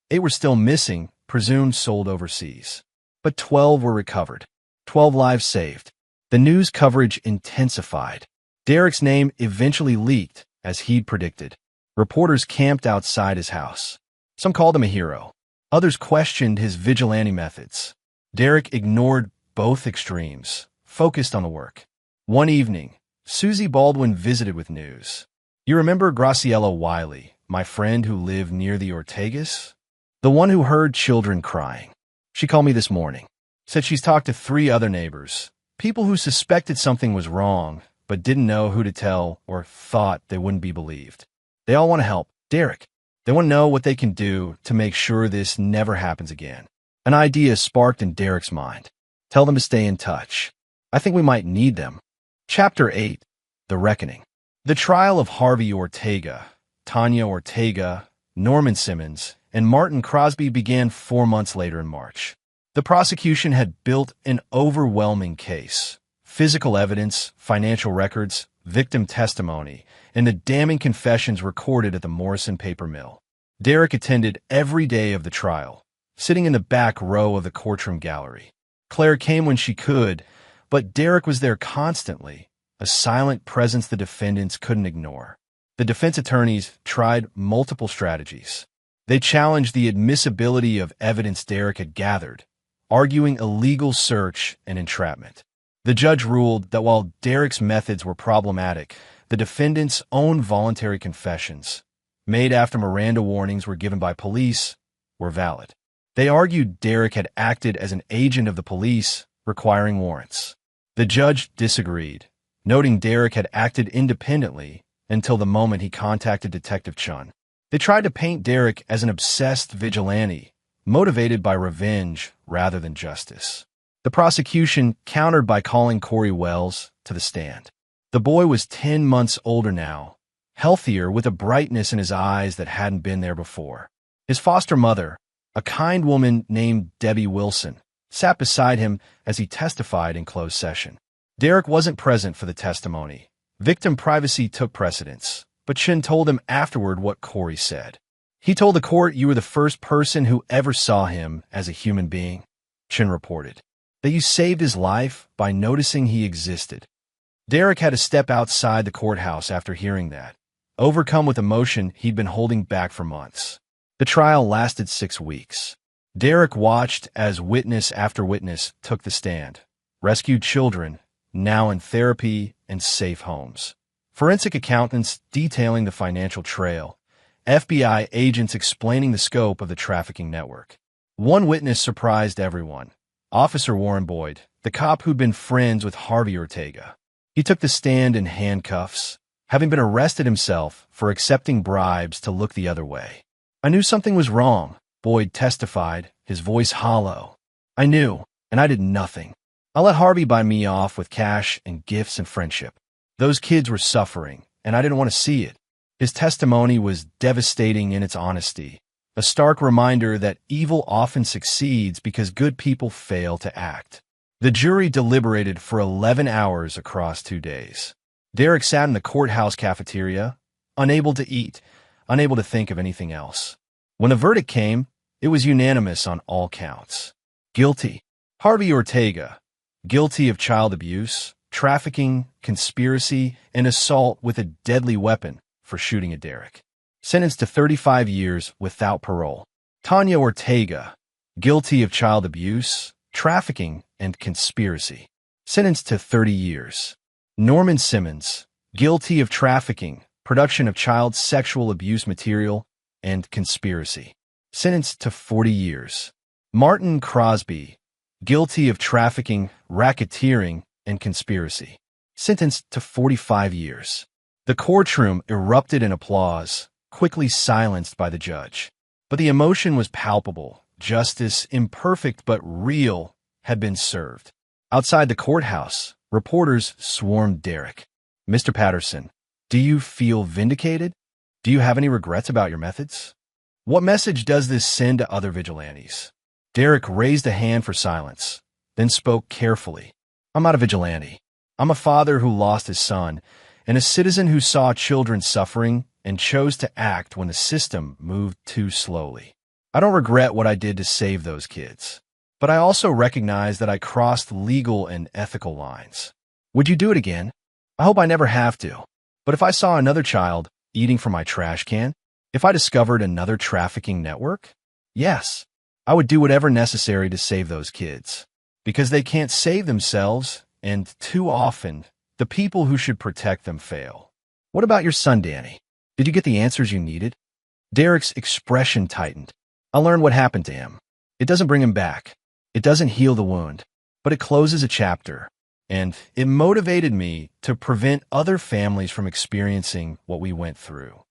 8 were still missing, presumed sold overseas. But 12 were recovered. 12 lives saved. The news coverage intensified. Derek's name eventually leaked, as he'd predicted. Reporters camped outside his house. Some called him a hero. Others questioned his vigilante methods. Derek ignored both extremes, focused on the work. One evening, Susie Baldwin visited with news. You remember Graciela Wiley, my friend who lived near the Ortegas? The one who heard children crying. She called me this morning. Said she's talked to 3 other neighbors, people who suspected something was wrong, but didn't know who to tell or thought they wouldn't be believed. They all want to help Derek. They want to know what they can do to make sure this never happens again. An idea sparked in Derek's mind. Tell them to stay in touch. I think we might need them. Chapter 8. The Reckoning. The trial of Harvey Ortega, Tanya Ortega, Norman Simmons, and Martin Crosby began 4 months later in March. The prosecution had built an overwhelming case. Physical evidence, financial records, victim testimony, and the damning confessions recorded at the Morrison paper mill. Derek attended every day of the trial, sitting in the back row of the courtroom gallery. Claire came when she could, but Derek was there constantly, a silent presence the defendants couldn't ignore. The defense attorneys tried multiple strategies. They challenged the admissibility of evidence Derek had gathered, arguing illegal search and entrapment. The judge ruled that while Derek's methods were problematic, the defendant's own voluntary confessions, made after Miranda warnings were given by police, were valid. They argued Derek had acted as an agent of the police, requiring warrants. The judge disagreed, noting Derek had acted independently until the moment he contacted Detective Chun. They tried to paint Derek as an obsessed vigilante, motivated by revenge rather than justice. The prosecution countered by calling Corey Wells to the stand. The boy was 10 months older now, healthier with a brightness in his eyes that hadn't been there before. His foster mother, a kind woman named Debbie Wilson, sat beside him as he testified in closed session. Derek wasn't present for the testimony. Victim privacy took precedence, but Chin told him afterward what Corey said. He told the court you were the first person who ever saw him as a human being, Chin reported. That you saved his life by noticing he existed. Derek had to step outside the courthouse after hearing that, overcome with emotion he'd been holding back for months. The trial lasted 6 weeks. Derek watched as witness after witness took the stand. Rescued children, now in therapy and safe homes. Forensic accountants detailing the financial trail. FBI agents explaining the scope of the trafficking network. One witness surprised everyone. Officer Warren Boyd, the cop who'd been friends with Harvey Ortega. He took the stand in handcuffs, having been arrested himself for accepting bribes to look the other way. I knew something was wrong, Boyd testified, his voice hollow. I knew, and I did nothing. I let Harvey buy me off with cash and gifts and friendship. Those kids were suffering, and I didn't want to see it. His testimony was devastating in its honesty. a stark reminder that evil often succeeds because good people fail to act. The jury deliberated for 11 hours across 2 days. Derek sat in the courthouse cafeteria, unable to eat, unable to think of anything else. When the verdict came, it was unanimous on all counts. Guilty. Harvey Ortega, guilty of child abuse, trafficking, conspiracy, and assault with a deadly weapon for shooting at Derek. Sentenced to 35 years without parole. Tanya Ortega, guilty of child abuse, trafficking, and conspiracy. Sentenced to 30 years. Norman Simmons, guilty of trafficking, production of child sexual abuse material, and conspiracy. Sentenced to 40 years. Martin Crosby, guilty of trafficking, racketeering, and conspiracy. Sentenced to 45 years. The courtroom erupted in applause, quickly silenced by the judge. But the emotion was palpable. Justice, imperfect but real, had been served. Outside the courthouse, reporters swarmed Derek. "Mr. Patterson, do you feel vindicated? Do you have any regrets about your methods? What message does this send to other vigilantes?" Derek raised a hand for silence, then spoke carefully. "I'm not a vigilante. I'm a father who lost his son, and a citizen who saw children suffering and chose to act when the system moved too slowly. I don't regret what I did to save those kids, but I also recognize that I crossed legal and ethical lines. Would you do it again? I hope I never have to. But if I saw another child eating from my trash can, if I discovered another trafficking network, yes, I would do whatever necessary to save those kids. Because they can't save themselves, and too often, the people who should protect them fail. What about your son, Danny? Did you get the answers you needed?" Derek's expression tightened. "I learned what happened to him. It doesn't bring him back. It doesn't heal the wound, but it closes a chapter. And it motivated me to prevent other families from experiencing what we went through."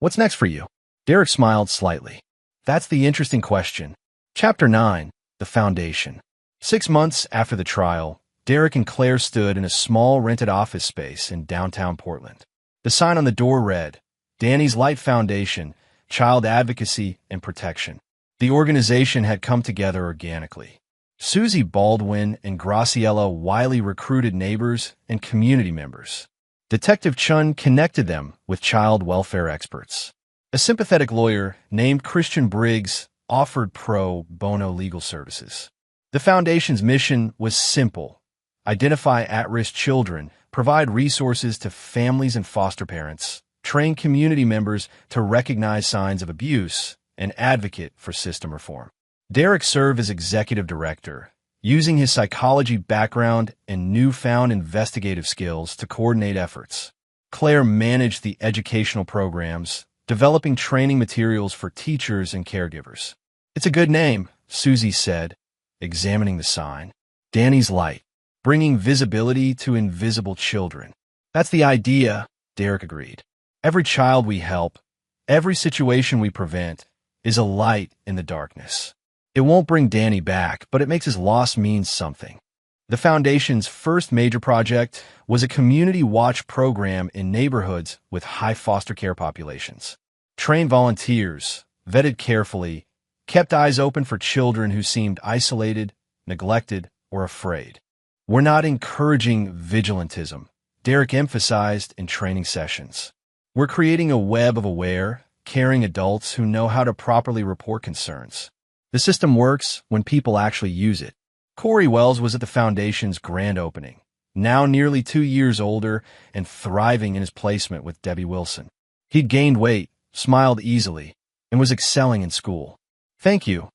"What's next for you?" Derek smiled slightly. "That's the interesting question." Chapter 9, The Foundation. 6 months after the trial, Derek and Claire stood in a small rented office space in downtown Portland. The sign on the door read, "Danny's Light Foundation, Child Advocacy and Protection." The organization had come together organically. Susie Baldwin and Graciela Wiley recruited neighbors and community members. Detective Chun connected them with child welfare experts. A sympathetic lawyer named Christian Briggs offered pro bono legal services. The foundation's mission was simple: identify at-risk children, provide resources to families and foster parents, train community members to recognize signs of abuse, and advocate for system reform. Derek served as executive director, using his psychology background and newfound investigative skills to coordinate efforts. Claire managed the educational programs, developing training materials for teachers and caregivers. "It's a good name," Susie said, examining the sign. "Danny's Light, bringing visibility to invisible children." "That's the idea," Derek agreed. "Every child we help, every situation we prevent, is a light in the darkness. It won't bring Danny back, but it makes his loss mean something." The foundation's first major project was a community watch program in neighborhoods with high foster care populations. Trained volunteers, vetted carefully, kept eyes open for children who seemed isolated, neglected, or afraid. "We're not encouraging vigilantism," Derek emphasized in training sessions. "We're creating a web of aware, caring adults who know how to properly report concerns. The system works when people actually use it." Corey Wells was at the foundation's grand opening, now nearly 2 years older and thriving in his placement with Debbie Wilson. He'd gained weight, smiled easily, and was excelling in school. "Thank you,"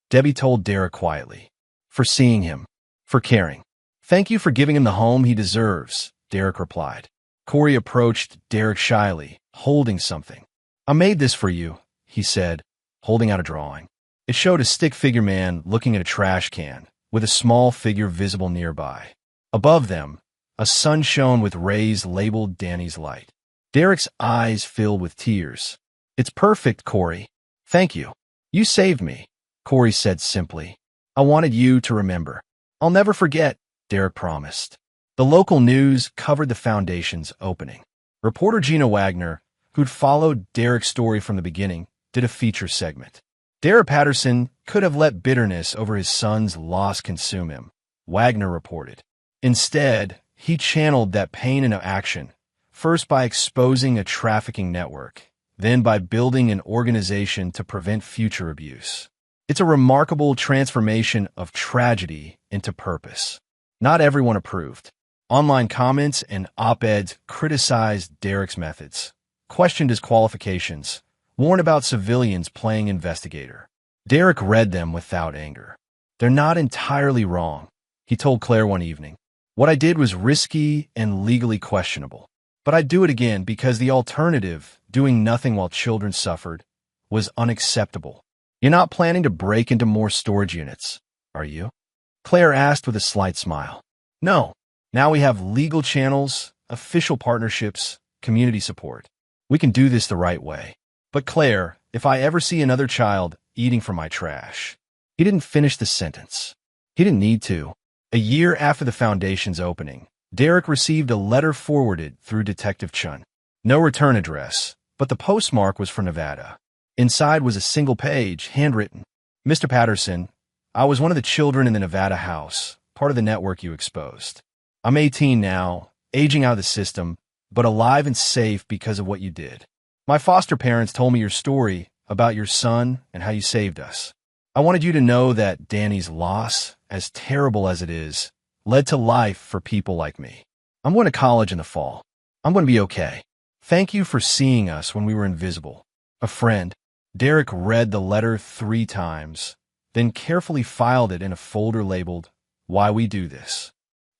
Debbie told Derek quietly, "for seeing him, for caring." "Thank you for giving him the home he deserves," Derek replied. Corey approached Derek shyly, holding something. "I made this for you," he said, holding out a drawing. It showed a stick figure man looking at a trash can, with a small figure visible nearby. Above them, a sun shone with rays labeled Danny's Light. Derek's eyes filled with tears. "It's perfect, Corey. Thank you. You saved me," Corey said simply. "I wanted you to remember." "I'll never forget," Derek promised. The local news covered the foundation's opening. Reporter Gina Wagner, who'd followed Derek's story from the beginning, did a feature segment. Derek Patterson could have let bitterness over his son's loss consume him, Wagner reported. Instead, he channeled that pain into action, first by exposing a trafficking network, then by building an organization to prevent future abuse. It's a remarkable transformation of tragedy into purpose. Not everyone approved. Online comments and op-eds criticized Derek's methods, questioned his qualifications, warned about civilians playing investigator. Derek read them without anger. They're not entirely wrong, he told Claire one evening. What I did was risky and legally questionable. But I'd do it again because the alternative, doing nothing while children suffered, was unacceptable. You're not planning to break into more storage units, are you? Claire asked with a slight smile. No. Now we have legal channels, official partnerships, community support. We can do this the right way. But Claire, if I ever see another child eating from my trash. He didn't finish the sentence. He didn't need to. A year after the foundation's opening, Derek received a letter forwarded through Detective Chun. No return address, but the postmark was for Nevada. Inside was a single page, handwritten. Mr. Patterson, I was one of the children in the Nevada house, part of the network you exposed. I'm 18 now, aging out of the system, but alive and safe because of what you did. My foster parents told me your story about your son and how you saved us. I wanted you to know that Danny's loss, as terrible as it is, led to life for people like me. I'm going to college in the fall. I'm going to be okay. Thank you for seeing us when we were invisible. A friend. Derek read the letter 3 times, then carefully filed it in a folder labeled, Why We Do This.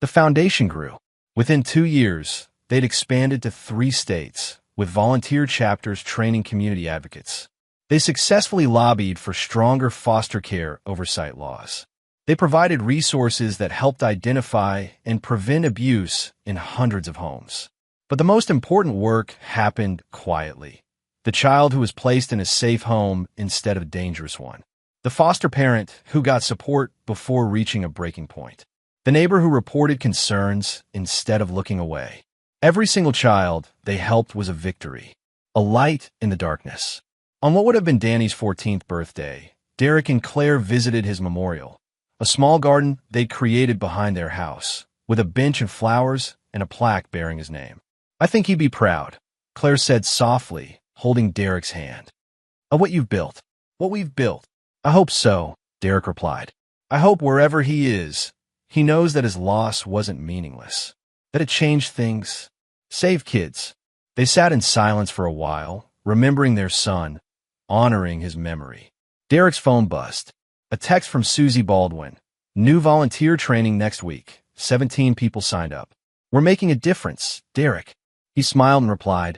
The foundation grew. Within 2 years, they'd expanded to 3 states, with volunteer chapters training community advocates. They successfully lobbied for stronger foster care oversight laws. They provided resources that helped identify and prevent abuse in hundreds of homes. But the most important work happened quietly. The child who was placed in a safe home instead of a dangerous one. The foster parent who got support before reaching a breaking point. The neighbor who reported concerns instead of looking away. Every single child they helped was a victory, a light in the darkness. On what would have been Danny's 14th birthday, Derek and Claire visited his memorial, a small garden they'd created behind their house, with a bench and flowers and a plaque bearing his name. I think he'd be proud, Claire said softly, holding Derek's hand. Of what you've built, what we've built. I hope so, Derek replied. I hope wherever he is, he knows that his loss wasn't meaningless, that it changed things, saved kids. They sat in silence for a while, remembering their son, honoring his memory. Derek's phone buzzed. A text from Susie Baldwin. New volunteer training next week. 17 people signed up. We're making a difference, Derek. He smiled and replied,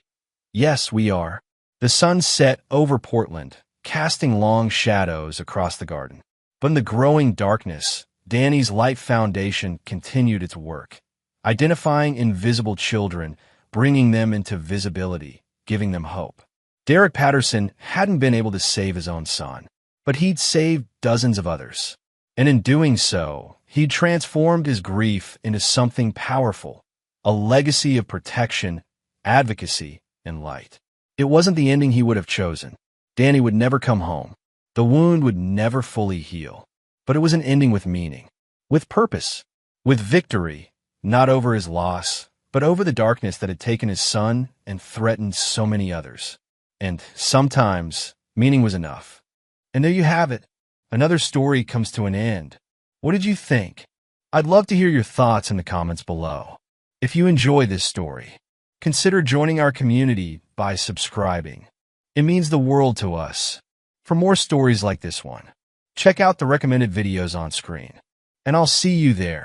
Yes, we are. The sun set over Portland, casting long shadows across the garden. But in the growing darkness, Danny's Light Foundation continued its work, identifying invisible children, bringing them into visibility, giving them hope. Derek Patterson hadn't been able to save his own son, but he'd saved dozens of others. And in doing so, he'd transformed his grief into something powerful, a legacy of protection, advocacy, and light. It wasn't the ending he would have chosen. Danny would never come home. The wound would never fully heal. But it was an ending with meaning, with purpose, with victory, not over his loss, but over the darkness that had taken his son and threatened so many others. And sometimes, meaning was enough. And there you have it. Another story comes to an end. What did you think? I'd love to hear your thoughts in the comments below. If you enjoy this story, consider joining our community by subscribing. It means the world to us. For more stories like this one, check out the recommended videos on screen. And I'll see you there.